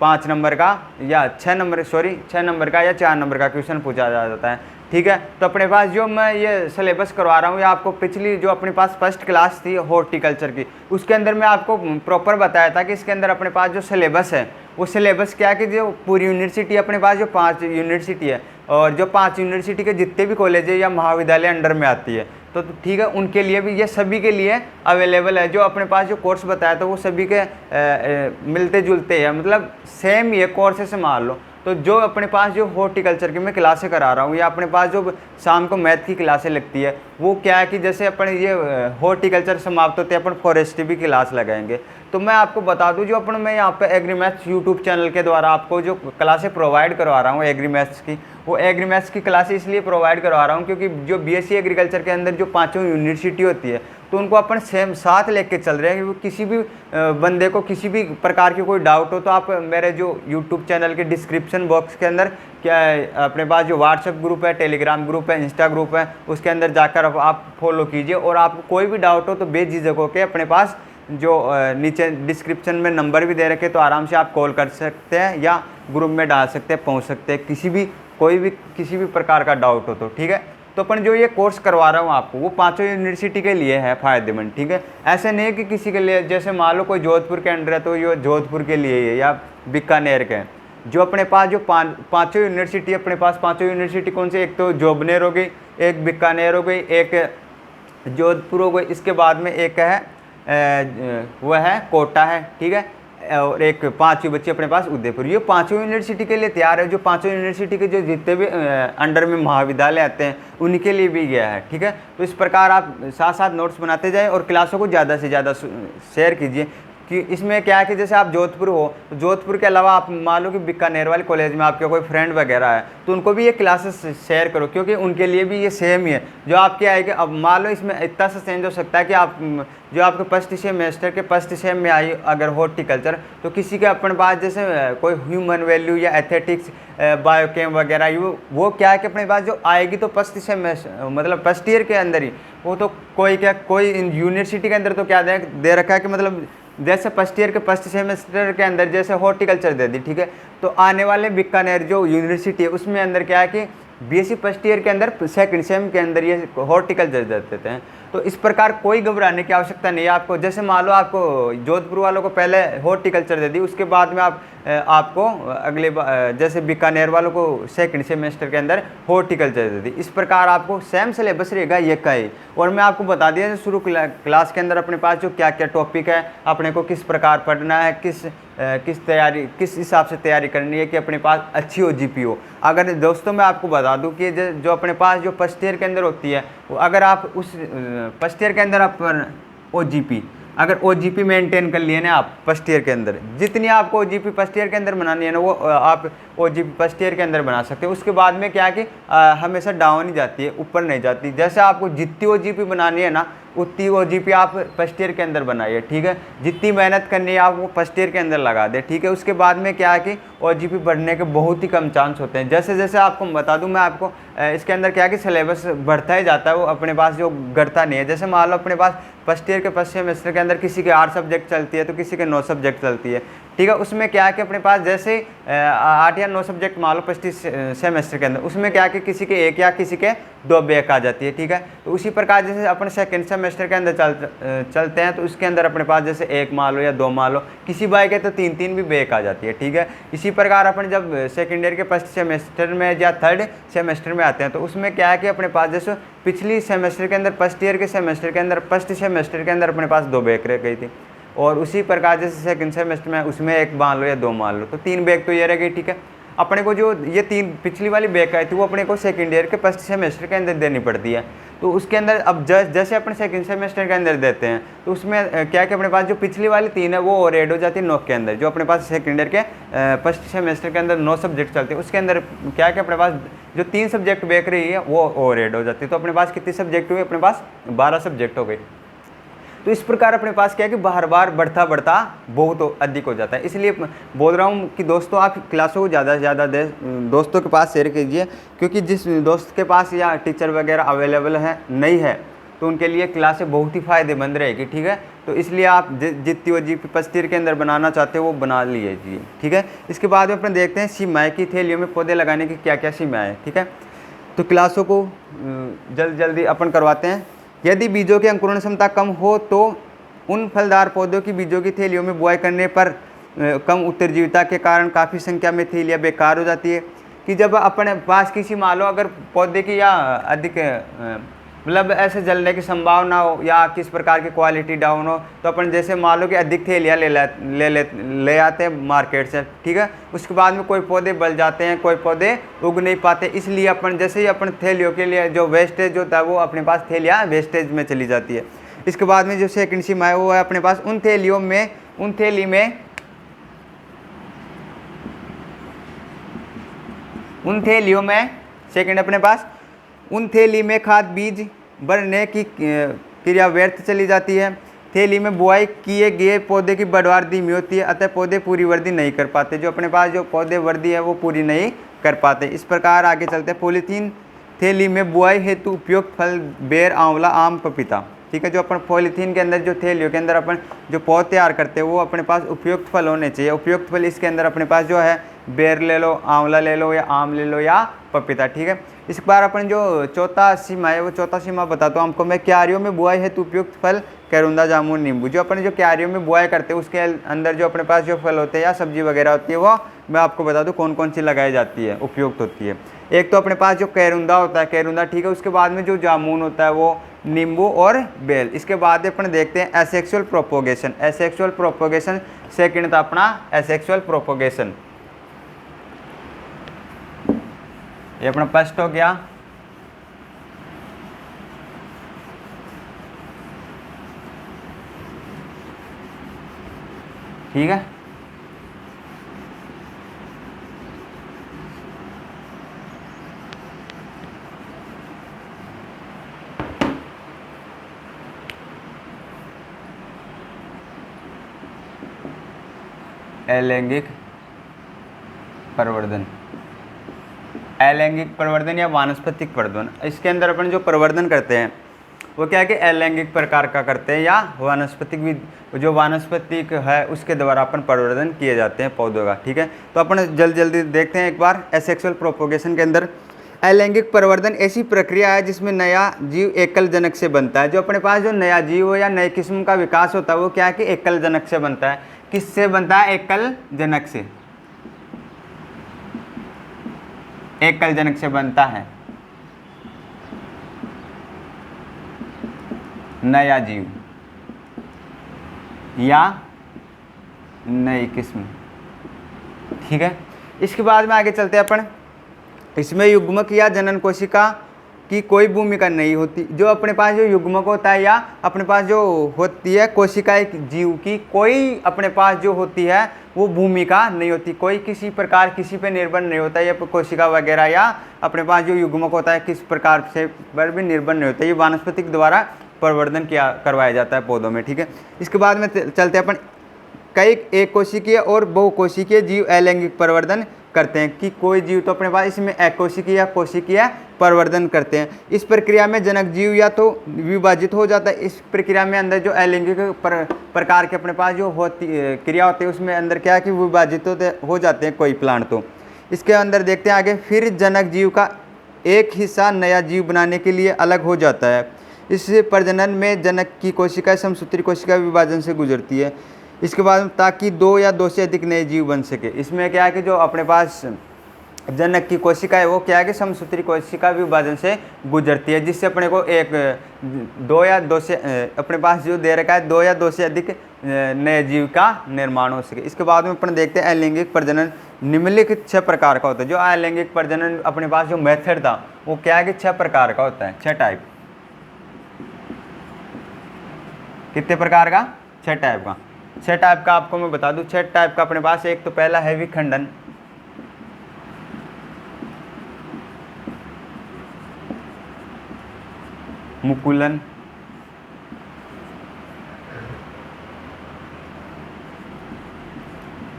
5 नंबर का या 6 नंबर का या 4 नंबर का क्वेश्चन पूछा जाता है, ठीक है। तो अपने पास जो मैं ये सिलेबस करवा रहा हूँ, या आपको पिछली जो अपने पास फर्स्ट क्लास थी हॉर्टिकल्चर की, उसके अंदर मैं आपको प्रॉपर बताया था कि इसके अंदर अपने पास जो सिलेबस है वो सिलेबस क्या है कि जो पूरी यूनिवर्सिटी अपने पास जो 5 यूनिवर्सिटी है, और जो 5 यूनिवर्सिटी के जितने भी कॉलेज है या महाविद्यालय अंडर में आती है, तो ठीक है, उनके लिए भी ये सभी के लिए अवेलेबल है। जो अपने पास जो कोर्स बताया था वो सभी के मिलते जुलते हैं, मतलब सेम ही है कोर्स से मान लो। तो जो अपने पास जो हॉर्टिकल्चर की मैं क्लासें करा रहा हूँ, या अपने पास जो शाम को मैथ की क्लासें लगती है, वो क्या है कि जैसे अपन ये हॉर्टिकल्चर समाप्त होते हैं अपन फॉरेस्ट्री भी क्लास लगाएंगे। तो मैं आपको बता दूं, जो अपन मैं यहाँ पे एग्रीमैथ्स यूट्यूब चैनल के द्वारा आपको जो क्लासें प्रोवाइड करवा रहा हूँ एग्रीमैथ्स की, वो एग्रीमैथ्स की क्लासें इसलिए प्रोवाइड करवा रहा हूँ क्योंकि जो बीएससी एग्रीकल्चर के अंदर जो 5 यूनिवर्सिटी होती है, तो उनको अपन सेम साथ लेके चल रहे हैं कि किसी भी बंदे को किसी भी प्रकार की कोई डाउट हो तो आप मेरे जो यूट्यूब चैनल के डिस्क्रिप्शन बॉक्स के अंदर क्या है, अपने पास जो व्हाट्सएप ग्रुप है, टेलीग्राम ग्रुप है, इंस्टा ग्रुप है, उसके अंदर जाकर आप फॉलो कीजिए। और आपको कोई भी डाउट हो तो बेझिझक होकर अपने पास जो नीचे डिस्क्रिप्शन में नंबर भी दे रखे, तो आराम से आप कॉल कर सकते हैं या ग्रुप में डाल सकते हैं, पहुंच सकते हैं किसी भी प्रकार का डाउट हो तो, ठीक है। तो अपन जो ये कोर्स करवा रहा हूँ आपको, वो 5 यूनिवर्सिटी के लिए है फ़ायदेमंद, ठीक है। ऐसे नहीं कि किसी के लिए, जैसे मान लो कोई जोधपुर के अंडर है तो ये जोधपुर के लिए है या बीकानेर के हैं। जो अपने पास जो 5 यूनिवर्सिटी अपने पास 5 यूनिवर्सिटी कौन सी, एक तो जोबनेर हो गई, एक बीकानेर हो गई, एक जोधपुर हो गई, इसके बाद में एक है वह है कोटा है, ठीक है, और एक 5 बच्चे अपने पास उदयपुर। ये 5 यूनिवर्सिटी के लिए तैयार है। जो 5 यूनिवर्सिटी के जो जितने भी अंडर में महाविद्यालय आते हैं उनके लिए भी गया है, ठीक है। तो इस प्रकार आप साथ साथ नोट्स बनाते जाएं और क्लासों को ज़्यादा से ज़्यादा शेयर कीजिए। कि इसमें क्या है कि जैसे आप जोधपुर हो, तो जोधपुर के अलावा आप मान लो कि बीकानेर वाले कॉलेज में आपके कोई फ्रेंड वगैरह है, तो उनको भी ये क्लासेस शेयर करो, क्योंकि उनके लिए भी ये सेम ही है जो आपके आएगी। अब मान लो इसमें इतना सा चेंज हो सकता है कि आप जो आपके फर्स्ट सेमेस्टर के फर्स्ट सेम में आई अगर हॉर्टिकल्चर, तो किसी के अपने पास जैसे कोई ह्यूमन वैल्यू या एथेटिक्स बायोकेम वगैरह, वो क्या है कि अपने पास जो आएगी तो फर्स्ट सेमेस्टर मतलब फर्स्ट ईयर के अंदर ही, वो तो कोई यूनिवर्सिटी के अंदर तो क्या दे रखा है कि मतलब जैसे फर्स्ट ईयर के फर्स्ट सेमेस्टर के अंदर जैसे हॉर्टिकल्चर दे दी, ठीक है। तो आने वाले बीकानेर जो यूनिवर्सिटी है उसमें अंदर क्या है कि बीएससी फर्स्ट ईयर के अंदर सेकंड सेम के अंदर ये हॉर्टिकल्चर दे देते हैं। तो इस प्रकार कोई घबराने की आवश्यकता नहीं है आपको। जैसे मान लो आपको जोधपुर वालों को पहले हॉर्टिकल्चर दे दी, उसके बाद में आपको अगले जैसे बीकानेर वालों को सेकंड सेमेस्टर के अंदर हॉर्टिकल्चर दे दी। इस प्रकार आपको सेम सिलेबस रहेगा ये का ही। और मैं आपको बता दिया शुरू क्लास के अंदर अपने पास जो क्या क्या टॉपिक है, अपने को किस प्रकार पढ़ना है, किस हिसाब से तैयारी करनी है कि अपने पास अच्छी हो जीपी हो। अगर दोस्तों मैं आपको बता दूं कि जो अपने पास जो फर्स्ट ईयर के अंदर होती है, अगर आप उस फर्स्ट ईयर के अंदर आप ओजीपी अगर ओजीपी मेंटेन कर लिए ना आप फर्स्ट ईयर के अंदर, जितनी आपको ओजीपी फर्स्ट ईयर के अंदर बनानी है ना, वो आप ओजीपी फर्स्ट ईयर के अंदर बना सकते हो। उसके बाद में क्या है कि हमेशा डाउन ही जाती है, ऊपर नहीं जाती। जैसे आपको जितनी ओजीपी बनानी है ना, उतनी ओजीपी आप फर्स्ट ईयर के अंदर बनाइए, ठीक है। जितनी मेहनत करनी है आप वो फर्स्ट ईयर के अंदर लगा दे, ठीक है। उसके बाद में क्या है कि ओजीपी बढ़ने के बहुत ही कम चांस होते हैं। जैसे जैसे आपको बता दूं मैं आपको, इसके अंदर क्या है कि सिलेबस बढ़ता ही जाता है, वो अपने पास जो घटता नहीं है। जैसे मान लो अपने पास फर्स्ट ईयर के फर्स्ट सेमेस्टर के अंदर किसी के 8 सब्जेक्ट चलती है तो किसी के 9 सब्जेक्ट चलती है, ठीक है। उसमें क्या है कि अपने पास जैसे 8 या 9 सब्जेक्ट मान लो फर्स्ट सेमेस्टर के अंदर, उसमें क्या है कि किसी के 1 या किसी के 2 बैक आ जाती है, ठीक है। तो उसी प्रकार जैसे अपन सेकंड सेमेस्टर के अंदर चलते हैं तो उसके अंदर अपने पास जैसे 1 मान लो या 2 मान लो, किसी बाई के तो 3 भी बैक आ जाती है, ठीक है। इसी प्रकार अपन जब सेकेंड ईयर के फर्स्ट सेमेस्टर में या थर्ड सेमेस्टर में आते हैं तो उसमें क्या है कि अपने पास जैसे पिछली सेमेस्टर के अंदर फर्स्ट ईयर के सेमेस्टर के अंदर फर्स्ट सेमेस्टर के अंदर अपने पास 2 बैक रह गई थी, और उसी प्रकार जैसे सेकंड सेमेस्टर में उसमें 1 मान लो या 2 मान लो, तो 3 बैक तो ये रह गई, ठीक है। अपने को जो ये 3 पिछली वाली बैक आई थी वो अपने को सेकंड ईयर के फर्स्ट सेमेस्टर के अंदर देनी पड़ती है। तो उसके अंदर अब जैसे अपने सेकंड सेमेस्टर के अंदर देते हैं तो उसमें क्या है कि अपने पास जो पिछली वाली 3 है वो और ऐड हो जाती है 9 के अंदर। जो अपने पास सेकेंड ईयर के फर्स्ट सेमेस्टर के अंदर 9 सब्जेक्ट चलते हैं, उसके अंदर क्या है कि अपने पास जो 3 सब्जेक्ट बैक रही है वो और ऐड हो जाती है। तो अपने पास कितने सब्जेक्ट हुए, अपने पास 12 सब्जेक्ट हो गए। तो इस प्रकार अपने पास क्या है कि बार बार बढ़ता बढ़ता बहुत अधिक हो जाता है। इसलिए बोल रहा हूँ कि दोस्तों आप क्लासों को ज़्यादा से ज़्यादा दोस्तों के पास शेयर कीजिए, क्योंकि जिस दोस्त के पास या टीचर वगैरह अवेलेबल है नहीं है तो उनके लिए क्लासें बहुत ही फ़ायदेमंद रहेगी, ठीक है। तो इसलिए आप जितनी वो जी फर्स्ट ईयर के अंदर बनाना चाहते हो वो बना लीजिए, ठीक है। इसके बाद में अपन देखते हैं सीमाएँ की थैलियों में पौधे लगाने की क्या क्या सीमाएँ हैं, ठीक है। तो क्लासों को जल्दी अपन करवाते हैं। यदि बीजों की अंकुरण क्षमता कम हो तो उन फलदार पौधों की बीजों की थैलियों में बुआई करने पर कम उत्तरजीविता के कारण काफ़ी संख्या में थैलियाँ बेकार हो जाती है। कि जब अपने पास किसी मान लो अगर पौधे की या अधिक मतलब ऐसे जलने की संभावना हो या किस प्रकार की क्वालिटी डाउन हो, तो अपन जैसे मान लो कि अधिक थैलियाँ ले आते हैं मार्केट से, ठीक है। उसके बाद में कोई पौधे बल जाते हैं, कोई पौधे उग नहीं पाते। इसलिए अपन जैसे ही अपन थैलियों के लिए जो वेस्टेज होता है वो अपने पास थैलियाँ वेस्टेज में चली जाती है। इसके बाद में जो सेकंड सीमा है वो है अपने पास उन थैलियों में सेकंड अपने पास उन थैली में खाद बीज भरने की क्रिया व्यर्थ चली जाती है। थैली में बुआई किए गए पौधे की बढ़वार धीमी होती है, अतः पौधे पूरी वृद्धि नहीं कर पाते। जो अपने पास जो पौधे वृद्धि है वो पूरी नहीं कर पाते। इस प्रकार आगे चलते हैं। पॉलीथीन थैली में बुआई हेतु उपयुक्त फल बेर, आंवला, आम, पपीता, ठीक है। जो अपन पॉलीथीन के अंदर जो थैलियों के अंदर अपन जो पौध तैयार करते हैं वो अपने पास उपयुक्त फल होने चाहिए। उपयुक्त फल इसके अंदर अपने पास जो है बेर ले लो, आंवला ले लो या आम ले लो या पपीता, ठीक है। इस बार अपन जो चौथा सीमा है वो चौथा सीमा बताता हूँ आपको मैं। क्यारियों में बुआई हेतु उपयुक्त फल करुंदा, जामुन, नींबू। जो अपन जो क्यारियों में बुआई करते हैं उसके अंदर जो अपने पास जो फल होते हैं या सब्जी वगैरह होती है वो मैं आपको बता दूँ कौन कौन सी लगाई जाती है, उपयुक्त होती है। एक तो अपने पास जो करुंदा होता है, करुंदा, ठीक है। उसके बाद में जो जामुन होता है वो, नींबू और बेल। इसके बाद अपन देखते हैं asexual propagation. Asexual propagation second था अपना एसेक्सुअल प्रोपोगेशन। ये अपना फर्स्ट हो गया। ठीक है। अलैंगिक प्रवर्धन, अलैंगिक प्रवर्धन या वानस्पतिक प्रवर्धन। इसके अंदर अपन जो प्रवर्धन करते हैं वो क्या है कि अलैंगिक प्रकार का करते हैं या वानस्पतिक भी, जो वानस्पतिक है उसके द्वारा अपन प्रवर्धन किए जाते हैं पौधों का, ठीक है। तो अपन जल्दी देखते हैं एक बार एसेक्सुअल प्रोपोगेशन के अंदर। अलैंगिक प्रवर्धन ऐसी प्रक्रिया है जिसमें नया जीव एकल जनक से बनता है। जो अपने पास जो नया जीव हो या नई किस्म का विकास होता है वो क्या है कि एकल जनक से बनता है। किससे बनता है? एकल जनक से, एकल जनक से बनता है नया जीव या नई किस्म, ठीक है। इसके बाद में आगे चलते हैं अपन। इसमें युग्मक या जनन कोशिका की कोई भूमिका नहीं होती। जो अपने पास जो युग्मक होता है या अपने पास जो होती है कोशिका एक जीव की, कोई अपने पास जो होती है वो भूमिका नहीं होती। कोई किसी प्रकार किसी पे निर्भर नहीं होता। ये कोशिका वगैरह या अपने पास जो युग्मक होता है किस प्रकार से पर भी निर्भर नहीं होता। ये वानस्पतिक द्वारा प्रवर्धन करवाया जाता है पौधों में, ठीक है। इसके बाद में चलते हैं अपन। कई एक कोशिकीय और बहुकोशिकीय जीव अलैंगिक प्रवर्धन करते हैं। कि कोई जीव तो अपने पास इसमें अकोशिकीय या कोशिकीय प्रवर्धन करते हैं। इस प्रक्रिया में जनक जीव या तो विभाजित हो जाता है। इस प्रक्रिया में अंदर जो अलैंगिक प्रकार के अपने पास जो होती क्रिया होती है उसमें अंदर क्या है कि विभाजित हो जाते हैं कोई प्लांट। तो इसके अंदर देखते हैं आगे। फिर जनक जीव का एक हिस्सा नया जीव बनाने के लिए अलग हो जाता है। इस प्रजनन में जनक की कोशिका समसूत्री कोशिका विभाजन से गुजरती है। इसके बाद ताकि 2 या 2 से अधिक नए जीव बन सके। इसमें क्या है कि जो अपने पास जनक की कोशिका है वो क्या है कि समसूत्री कोशिका विभाजन से गुजरती है, जिससे अपने को एक 2 या 2 से अपने पास जो दे रखा है 2 या 2 से अधिक नए जीव का निर्माण हो सके। इसके बाद में अपन देखते हैं अलैंगिक प्रजनन निम्नलिखित 6 प्रकार का होता है। जो अलैंगिक प्रजनन अपने पास जो मेथड था वो क्या है कि 6 प्रकार का होता है, 6 टाइप। कितने प्रकार का? 6 टाइप का। 6 टाइप का आपको मैं बता दूं, 6 टाइप का अपने पास। एक तो पहला है विखंडन, मुकुलन,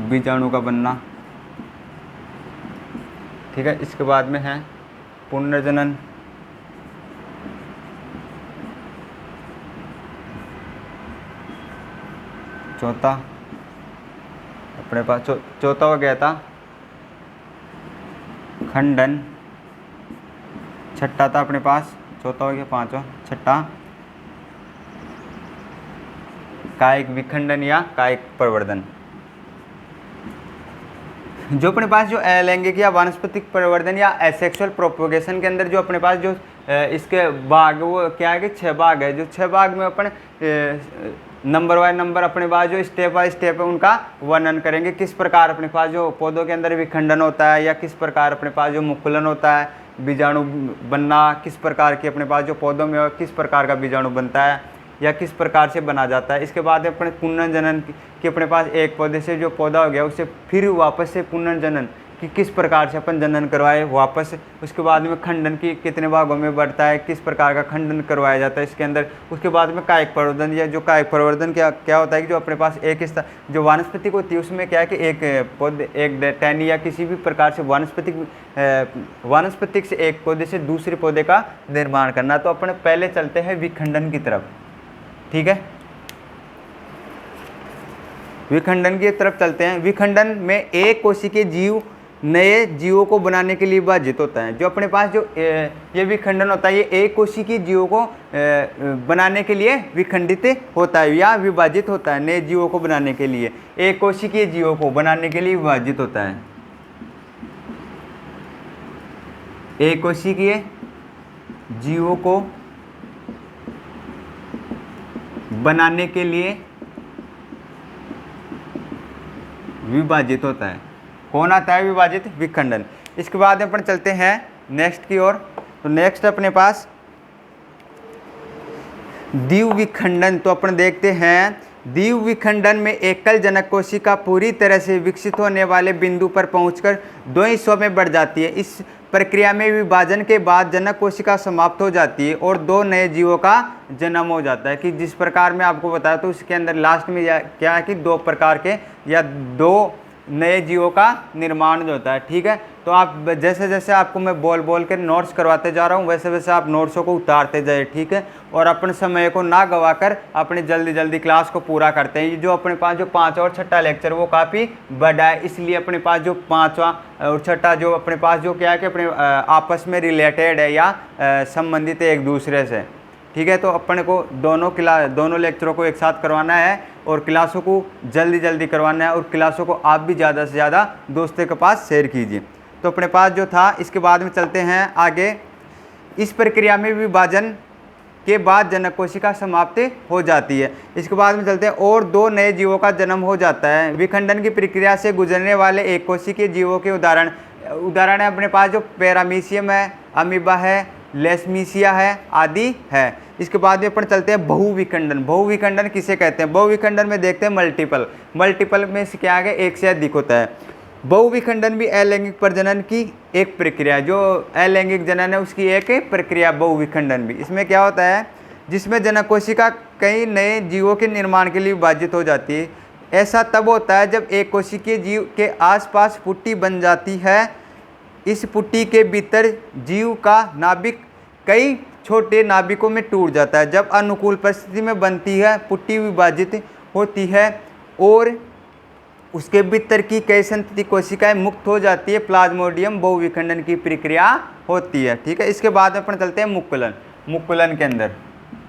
बीजाणु का बनना, ठीक है। इसके बाद में है पुनर्जनन, चौथा अपने पास चौथा हो गया था खंडन, छठा था अपने पास, चौथा हो गया, पांचवा, छठा कायिक विखंडन या कायिक प्रवर्धन। जो अपने पास जो अलैंगिक या वानस्पतिक प्रवर्धन या एसेक्सुअल प्रोपोगेशन के अंदर जो अपने पास जो इसके भाग, वो क्या है कि 6 भाग है। जो 6 भाग में अपन नंबर बाय नंबर अपने पास जो स्टेप बाय स्टेप है उनका वर्णन करेंगे। किस प्रकार अपने पास जो पौधों के अंदर विखंडन होता है, या किस प्रकार अपने पास जो मुकुलन होता है, बीजाणु बनना किस प्रकार की अपने पास जो पौधों में किस प्रकार का बीजाणु बनता है या किस प्रकार से बना जाता है। इसके बाद अपने पुनर्जनन कि अपने पास एक पौधे से जो पौधा हो गया उससे फिर वापस से पुनर्जनन कि किस प्रकार से अपन जनन करवाए वापस। उसके बाद में खंडन की कितने भागों में बढ़ता है, किस प्रकार का खंडन करवाया जाता है इसके अंदर। उसके बाद में कायिक प्रवर्धन, या जो कायिक प्रवर्धन क्या होता है कि जो अपने पास एक जो वानस्पतिक होती है उसमें क्या है कि एक पौधे, एक टहनी या किसी भी प्रकार से वानस्पतिक से एक पौधे से दूसरे पौधे का निर्माण करना। तो अपने पहले चलते हैं विखंडन की तरफ, ठीक है। विखंडन की तरफ चलते हैं। विखंडन में एक कोशिकीय जीव नए जीवों को बनाने के लिए विभाजित होता है। जो अपने पास जो ये विखंडन होता है, ये एक कोशिकीय जीवों को बनाने के लिए विखंडित होता है या विभाजित होता है। नए जीवों को बनाने के लिए, एक कोशिकीय जीवों को बनाने के लिए विभाजित होता है। एक कोशिकीय जीवों को बनाने के लिए विभाजित होता है। कौन आता है विभाजित? विखंडन। इसके बाद अपन चलते हैं नेक्स्ट की ओर। तो नेक्स्ट अपने पास द्विव विखंडन। तो अपन देखते हैं द्विव विखंडन में एकल जनक कोशिका पूरी तरह से विकसित होने वाले बिंदु पर पहुंचकर 2 हिस्सों में बढ़ जाती है। इस प्रक्रिया में विभाजन के बाद जनक कोशिका समाप्त हो जाती है और 2 नए जीवों का जन्म हो जाता है। कि जिस प्रकार में आपको बताया तो उसके अंदर लास्ट में क्या है कि 2 प्रकार के या 2 नए जीवों का निर्माण जो होता है, ठीक है। तो आप जैसे जैसे आपको मैं बोल के नोट्स करवाते जा रहा हूँ, वैसे वैसे आप नोट्सों को उतारते जाए, ठीक है। और अपने समय को ना गवाकर अपने जल्दी जल्दी क्लास को पूरा करते हैं। ये जो अपने पास जो 5वां और 6ठा लेक्चर वो काफ़ी बड़ा है, इसलिए अपने पास जो 5वां और 6ठा जो अपने पास जो क्या है कि अपने आपस में रिलेटेड है या संबंधित है एक दूसरे से, ठीक है। तो अपने को दोनों लेक्चरों को एक साथ करवाना है और क्लासों को जल्दी जल्दी करवाना है, और क्लासों को आप भी ज़्यादा से ज़्यादा दोस्तों के पास शेयर कीजिए। तो अपने पास जो था, इसके बाद में चलते हैं आगे। इस प्रक्रिया में विभाजन के बाद जनक कोशिका समाप्त हो जाती है। इसके बाद में चलते हैं और 2 नए जीवों का जन्म हो जाता है। विखंडन की प्रक्रिया से गुजरने वाले एक कोशिकीय जीवों के उदाहरण है अपने पास जो पैरामीशियम है, अमीबा है, लेशमीशिया है आदि है। इसके बाद में अपन चलते हैं बहुविखंडन। बहुविखंडन किसे कहते हैं? बहुविखंडन में देखते हैं मल्टीपल में से क्या आगे एक से अधिक होता है। बहुविखंडन भी अलैंगिक प्रजनन की एक प्रक्रिया, जो अलैंगिक जनन है उसकी एक प्रक्रिया बहुविखंडन भी। इसमें क्या होता है, जिसमें जनक कोशिका कई नए जीवों के निर्माण के लिए विभाजित हो जाती है। ऐसा तब होता है जब एक कोशिकीय जीव के आसपास पुट्टी बन जाती है। इस पुट्टी के भीतर जीव का नाभिक कई छोटे नाभिकों में टूट जाता है। जब अनुकूल परिस्थिति में बनती है, पुट्टी विभाजित होती है और उसके भीतर की कई संतति कोशिकाएं मुक्त हो जाती है। प्लाज्मोडियम बहुविखंडन की प्रक्रिया होती है, ठीक है। इसके बाद अपन चलते हैं मुकुलन के अंदर।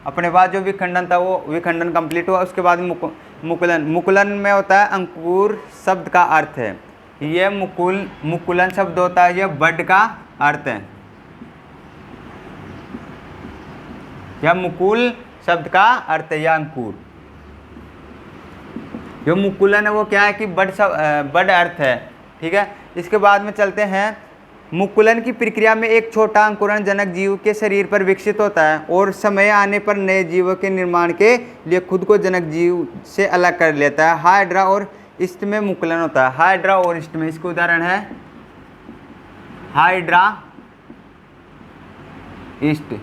अपने पास जो विखंडन था वो विखंडन कंप्लीट हुआ। उसके बाद मुकुलन में होता है अंकुर शब्द का अर्थ है। ये मुकुलन शब्द होता है, यह बड का अर्थ है। यह मुकुल शब्द का अर्थ है या अंकुर। जो मुकुलन है वो क्या है कि बड अर्थ है, ठीक है। इसके बाद में चलते हैं मुकुलन की प्रक्रिया में एक छोटा अंकुरण जनक जीव के शरीर पर विकसित होता है और समय आने पर नए जीवों के निर्माण के लिए खुद को जनक जीव से अलग कर लेता है। हाइड्रा और ईस्ट में मुकुलन होता है। हाइड्रा और ईस्ट में, इसका उदाहरण है हाइड्रा ईस्ट।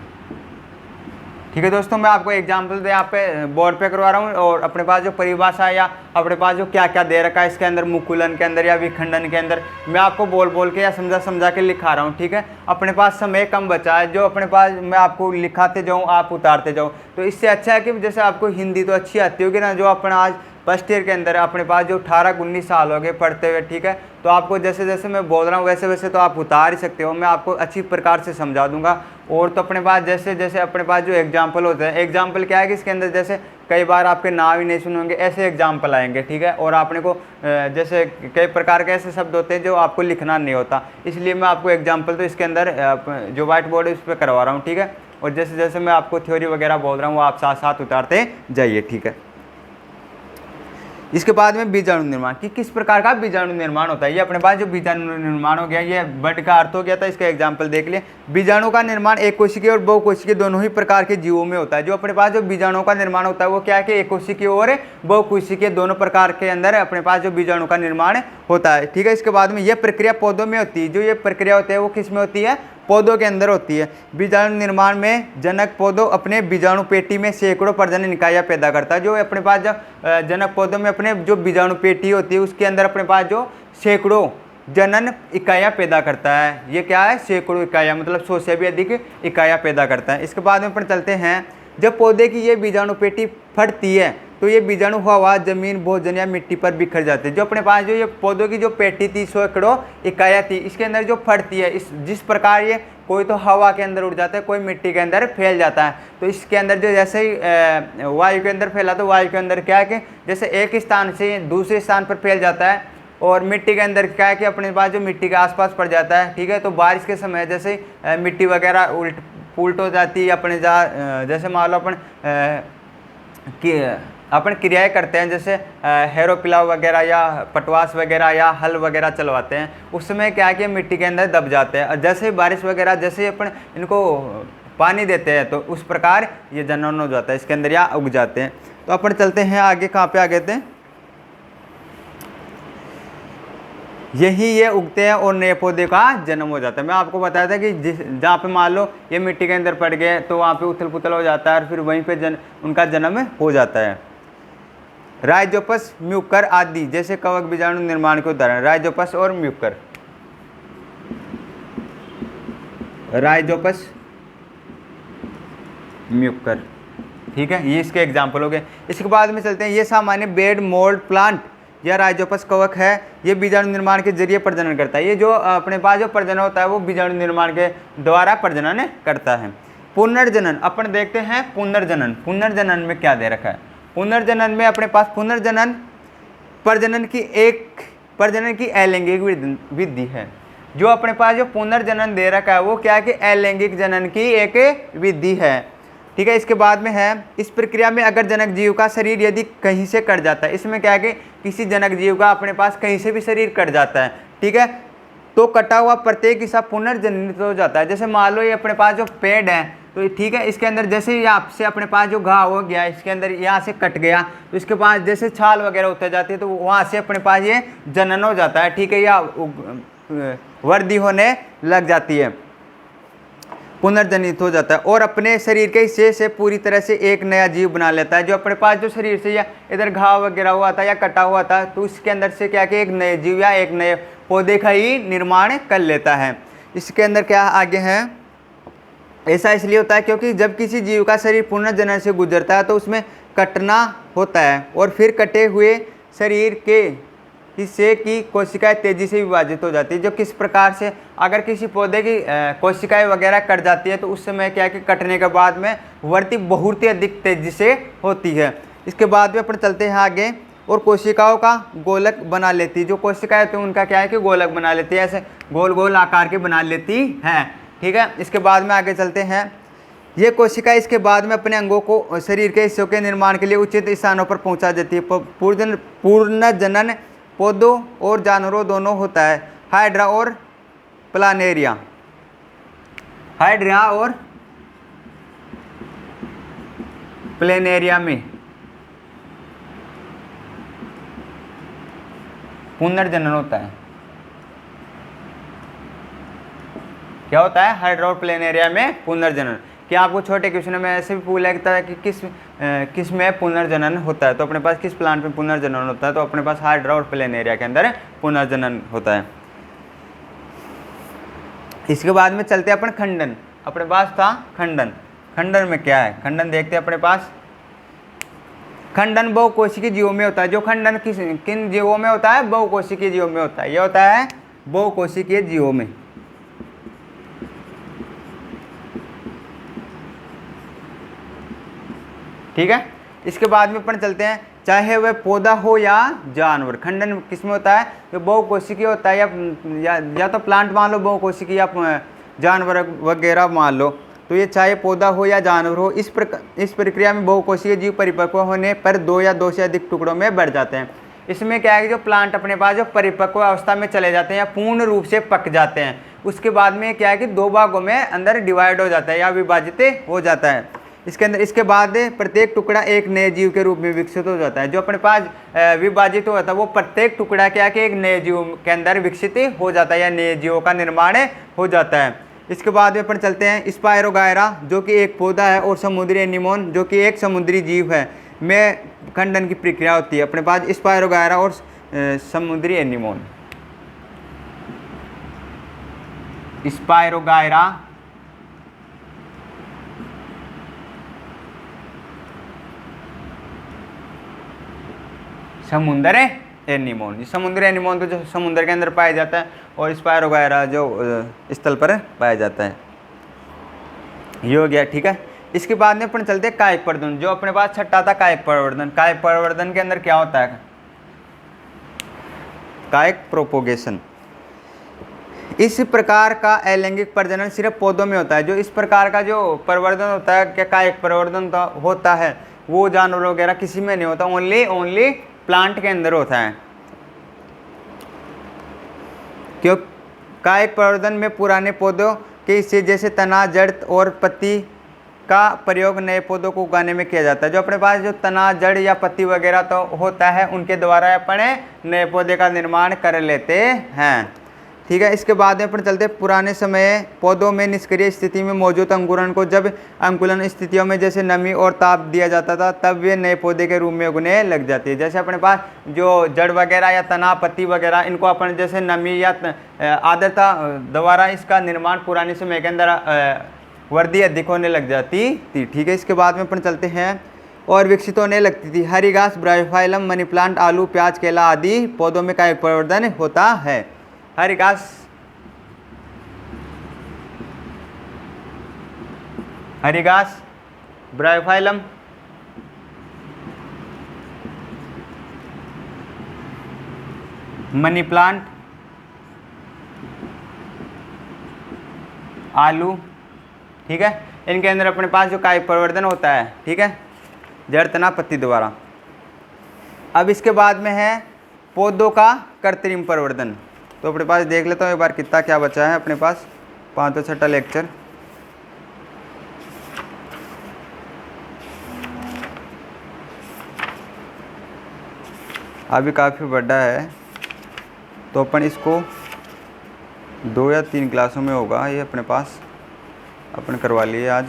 ठीक है दोस्तों, मैं आपको एग्जाम्पल दे यहाँ पे बोर्ड पे करवा रहा हूँ, और अपने पास जो परिभाषा या अपने पास जो क्या क्या दे रखा है इसके अंदर, मुकुलन के अंदर या विखंडन के अंदर, मैं आपको बोल बोल के या समझा समझा के लिखा रहा हूँ। ठीक है, अपने पास समय कम बचा है, जो अपने पास मैं आपको लिखाते जाऊँ, आप उतारते जाओ, तो इससे अच्छा है कि जैसे आपको हिंदी तो अच्छी आती होगी ना, जो अपना आज फर्स्ट ईयर के अंदर अपने पास जो 18-19 साल हो गए पढ़ते हुए। ठीक है, तो आपको जैसे जैसे मैं बोल रहा हूँ वैसे वैसे तो आप उतार ही सकते हो, मैं आपको अच्छी प्रकार से समझा दूंगा। और तो अपने पास जैसे जैसे अपने पास जो एग्जाम्पल होते हैं, एग्जाम्पल क्या है कि इसके अंदर जैसे कई बार आपके नाम ही नहीं सुनेंगे, ऐसे एग्जाम्पल आएंगे। ठीक है, और आपने को जैसे कई प्रकार के ऐसे शब्द होते हैं जो आपको लिखना नहीं होता, इसलिए मैं आपको एग्जाम्पल तो इसके अंदर जो व्हाइट बोर्ड है उस पर करवा रहा हूँ। ठीक है, और जैसे जैसे मैं आपको थ्योरी वगैरह बोल रहा हूँ वो आप साथ साथ उतारते जाइए। ठीक है, इसके बाद में बीजाणु निर्माण कि किस प्रकार का बीजाणु निर्माण होता है। ये अपने पास जो बीजाणु निर्माण हो गया, ये वर्ड का अर्थ हो गया था, इसका एग्जाम्पल देख लिए। बीजाणु का निर्माण एक कोशिकीय और बहुकोशिकीय दोनों ही प्रकार के जीवों में होता है। जो अपने पास जो बीजाणु का निर्माण होता है वो क्या है कि एक कोशिकीय और बहुकोशिकीय दोनों प्रकार के अंदर अपने पास जो बीजाणु का निर्माण होता है। ठीक है, इसके बाद में यह प्रक्रिया पौधों में होती है। जो ये प्रक्रिया होती है वो किस में होती है? पौधों के अंदर होती है। बीजाणु निर्माण में जनक पौधों अपने बीजाणु पेटी में सैकड़ों प्रजनन इकाइयां पैदा करता है। जो अपने पास जब जनक पौधों में अपने जो बीजाणु पेटी होती है उसके अंदर अपने पास जो सैकड़ों जनन इकाइयां पैदा करता है। ये क्या है? सैकड़ों इकाइयां, मतलब 100 से भी अधिक इकाइयां पैदा करता है। इसके बाद में अपन चलते हैं, जब पौधे की ये बीजाणु पेटी फटती है तो ये बीजाणु हवा, जमीन, भोजन या मिट्टी पर बिखर जाते हैं। जो अपने पास जो ये पौधों की जो पेटी थी, सैकड़ों इकाइयां थी, इसके अंदर जो फटती है, इस जिस प्रकार ये कोई तो हवा के अंदर उड़ जाता है, कोई मिट्टी के अंदर फैल जाता है। तो इसके अंदर जो जैसे ही वायु के अंदर फैला तो वायु के अंदर क्या है कि जैसे एक स्थान से दूसरे स्थान पर फैल जाता है, और मिट्टी के अंदर क्या है कि अपने पास जो मिट्टी के आसपास पड़ जाता है। ठीक है, तो बारिश के समय जैसे मिट्टी वगैरह उल्ट हो जाती है, अपने जैसे मान लो अपन क्रियाएं करते हैं, जैसे हैरो पिलाव वगैरह या पटवास वगैरह या हल वगैरह चलवाते हैं, उस समय क्या है कि मिट्टी के अंदर दब जाते हैं। और जैसे ही बारिश वगैरह जैसे अपन इनको पानी देते हैं तो उस प्रकार ये जनन हो जाता है इसके अंदर या उग जाते हैं। तो अपन चलते हैं आगे, कहाँ पे आगे थे? यही ये उगते हैं और नए पौधे का जन्म हो जाता है। मैं आपको बताया था कि जहाँ पे मान लो ये मिट्टी के अंदर पड़ गए तो वहाँ पे उथल पुथल हो जाता है और फिर वहीं पे उनका जन्म हो जाता है। राइजोपस, म्यूकर आदि जैसे कवक बीजाणु निर्माण के उदाहरण, राइजोपस और म्यूकर। राइजोपस, म्यूकर, ठीक है, ये इसके एग्जाम्पल हो गए। इसके बाद में चलते हैं, ये सामान्य बेड मोल्ड प्लांट या राइजोपस कवक है, ये बीजाणु निर्माण के जरिए प्रजनन करता है। ये जो अपने पास जो प्रजनन होता है वो बीजाणु निर्माण के द्वारा प्रजनन करता है। पुनर्जनन, अपन देखते हैं पुनर्जनन। पुनर्जनन में क्या दे रखा है? पुनर्जनन में अपने पास पुनर्जनन प्रजनन की अलैंगिक विधि है। जो अपने पास जो पुनर्जनन दे रखा है वो क्या है कि अलैंगिक जनन की एक विधि है। ठीक है, इसके बाद में है, इस प्रक्रिया में अगर जनक जीव का शरीर यदि कहीं से कट जाता है, इसमें क्या है कि किसी जनक जीव का अपने पास कहीं से भी शरीर कट जाता है, ठीक है, तो कटा हुआ प्रत्येक हिस्सा पुनर्जनित हो जाता है। जैसे मान लो ये अपने पास जो पेड़ है, तो ठीक है, इसके अंदर जैसे ही आपसे अपने पास जो घाव हो गया, इसके अंदर यहाँ से कट गया, तो इसके पास जैसे छाल वगैरह उतर जाती है तो वहाँ से अपने पास ये जनन हो जाता है। ठीक है, या वृद्धि होने लग जाती है, पुनर्जनित हो जाता है, और अपने शरीर के हिस्से से पूरी तरह से एक नया जीव बना लेता है। जो अपने पास जो शरीर से या इधर घाव वगैरह हुआ था या कटा हुआ था, तो इसके अंदर से क्या कि एक नए जीव या एक नए पौधे का ही निर्माण कर लेता है। इसके अंदर क्या आगे है, ऐसा इसलिए होता है क्योंकि जब किसी जीव का शरीर पुनर्जनन से गुजरता है तो उसमें कटना होता है, और फिर कटे हुए शरीर के हिस्से की कोशिकाएं तेजी से विभाजित हो जाती है। जो किस प्रकार से अगर किसी पौधे की कोशिकाएं वगैरह कट जाती है तो उस समय क्या है कि कटने के बाद में वृद्धि बहुत ही अधिक तेजी से होती है। इसके बाद में अपन चलते हैं आगे, और कोशिकाओं का गोलक बना लेती है। जो कोशिकाएं तो उनका क्या है कि गोलक बना लेती है, ऐसे गोल गोल आकार के बना लेती है। ठीक है, इसके बाद में आगे चलते हैं, ये कोशिका इसके बाद में अपने अंगों को शरीर के हिस्सों के निर्माण के लिए उचित स्थानों पर पहुंचा देती है। पूर्ण जनन पौधों और जानवरों दोनों होता है। हाइड्रा और प्लानेरिया, हाइड्रिया और प्लेनेरिया में पुनर्जनन होता है। क्या होता है? हाइड्रा और प्लेनेरिया में पुनर्जनन। क्या आपको छोटे क्वेश्चन में ऐसे भी पूछा है कि किस में पुनर्जनन होता है, तो अपने पास किस प्लांट में पुनर्जनन होता है, तो अपने पास हाइड्रा और प्लेनेरिया के अंदर पुनर्जनन होता है। इसके बाद में चलते हैं अपन खंडन। अपने पास था खंडन। खंडन में क्या है? खंडन देखते हैं अपने पास। खंडन बहुकोशिकीय जीवों में होता है। जो खंडन किन जीवों में होता है? बहुकोशिकीय जीवों में होता है। यह होता है बहुकोशिकीय जीवों में। ठीक है। इसके बाद में अपन चलते हैं, चाहे वह पौधा हो या जानवर। खंडन किस में होता है? जो बहुकोशिकीय होता है, या तो प्लांट मान लो बहुकोशिकीय, या जानवर वगैरह मान लो। तो ये चाहे पौधा हो या जानवर हो, इस प्रक्रिया में बहुकोशिकीय जीव परिपक्व होने पर 2 या 2 से अधिक टुकड़ों में बढ़ जाते हैं। इसमें क्या है कि जो प्लांट अपने पास जो परिपक्व अवस्था में चले जाते हैं या पूर्ण रूप से पक जाते हैं, उसके बाद में क्या है कि 2 भागों में अंदर डिवाइड हो जाता है या विभाजित हो जाता है। इसके बाद प्रत्येक टुकड़ा एक नए जीव के रूप में विकसित हो जाता है। जो अपने पास विभाजित हो जाता है वो प्रत्येक टुकड़ा क्या कि एक नए जीव के अंदर विकसित हो जाता है या नए जीवों का निर्माण हो जाता है। इसके बाद में अपन चलते हैं स्पायरोगायरा, जो कि एक पौधा है, और समुद्री एनीमोन, जो कि एक समुद्री जीव है, में खंडन की प्रक्रिया होती है। अपने पास स्पायरोगायरा और समुद्री एनीमोन। स्पायरोगायरा, समुद्र एनीमोन। समुद्र एनीमोन तो जो समुद्र के अंदर पाया जाता है, और स्पायरोगायरा जो स्थल पर पाया जाता है। ये हो गया। ठीक है। इसके बाद में अपन चलते हैं कायिक प्रवर्धन। जो अपने पास छठा था कायिक प्रवर्धन। कायिक प्रवर्धन के अंदर क्या होता है? कायिक प्रोपोगेशन। इस प्रकार का अलैंगिक प्रजनन सिर्फ पौधों में होता है। जो इस प्रकार का जो प्रवर्धन होता है, क्या कायिक प्रवर्धन होता है, वो जानवर वगैरह किसी में नहीं होता, ओनली प्लांट के अंदर होता है। क्यों? कायिक प्रवर्धन में पुराने पौधों के हिस्से जैसे तना, जड़ और पत्ती का प्रयोग नए पौधों को उगाने में किया जाता है। जो अपने पास जो तना, जड़ या पत्ती वगैरह तो होता है, उनके द्वारा अपन नए पौधे का निर्माण कर लेते हैं। ठीक है। इसके बाद में अपन चलते हैं पुराने समय पौधों में निष्क्रिय स्थिति में मौजूद अंकुरण को जब अंकुलन स्थितियों में जैसे नमी और ताप दिया जाता था, तब वे नए पौधे के रूप में उगने लग जाती है। जैसे अपने पास जो जड़ वगैरह या तना, पत्ती वगैरह, इनको अपन जैसे नमी या आर्द्रता द्वारा इसका निर्माण पुराने समय के अंदर वृद्धि अधिक होने लग जाती थी। ठीक है। इसके बाद में अपन चलते हैं, और विकसित होने लगती थी। हरी घास, ब्रायोफाइलम, मनी प्लांट, आलू, प्याज, केला आदि पौधों में कायिक प्रवर्धन होता है। हरी घास, ब्रायोफाइलम, मनी प्लांट, आलू। ठीक है। इनके अंदर अपने पास जो कायिक प्रवर्धन होता है। ठीक है। जड़, तना, पत्ती द्वारा। अब इसके बाद में है पौधों का कृत्रिम प्रवर्धन। तो अपने पास देख लेता हूँ एक बार कितना क्या बचा है अपने पास। 5वां 6वां लेक्चर। अभी काफ़ी बड़ा है, तो अपन इसको 2 या 3 क्लासों में होगा ये अपने पास, अपन करवा लिए आज।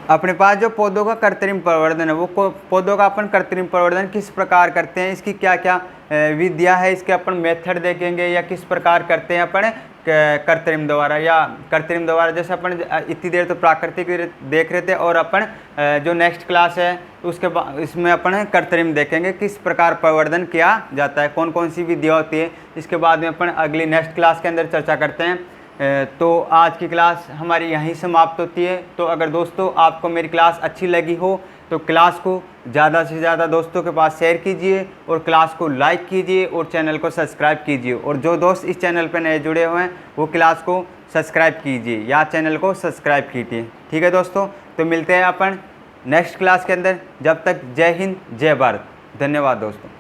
अपने पास जो पौधों का कृत्रिम प्रवर्धन है, वो पौधों का अपन कृत्रिम प्रवर्धन किस प्रकार करते हैं, इसकी क्या क्या विधियाँ है, इसके अपन मेथड देखेंगे, या किस प्रकार करते हैं अपन कृत्रिम द्वारा। या कृत्रिम द्वारा जैसे अपन इतनी देर तो प्राकृतिक देख रहे थे, और अपन जो नेक्स्ट क्लास है उसके बाद इसमें अपन कृत्रिम देखेंगे किस प्रकार प्रवर्धन किया जाता है, कौन कौन सी विधियाँ होती है। इसके बाद में अपन अगली नेक्स्ट क्लास के अंदर चर्चा करते हैं। तो आज की क्लास हमारी यहीं समाप्त होती है। तो अगर दोस्तों आपको मेरी क्लास अच्छी लगी हो तो क्लास को ज़्यादा से ज़्यादा दोस्तों के पास शेयर कीजिए, और क्लास को लाइक कीजिए, और चैनल को सब्सक्राइब कीजिए। और जो दोस्त इस चैनल पर नए जुड़े हुए हैं वो क्लास को सब्सक्राइब कीजिए या चैनल को सब्सक्राइब कीजिए। ठीक है दोस्तों, तो मिलते हैं अपन नेक्स्ट क्लास के अंदर। जब तक जय हिंद, जय भारत। धन्यवाद दोस्तों।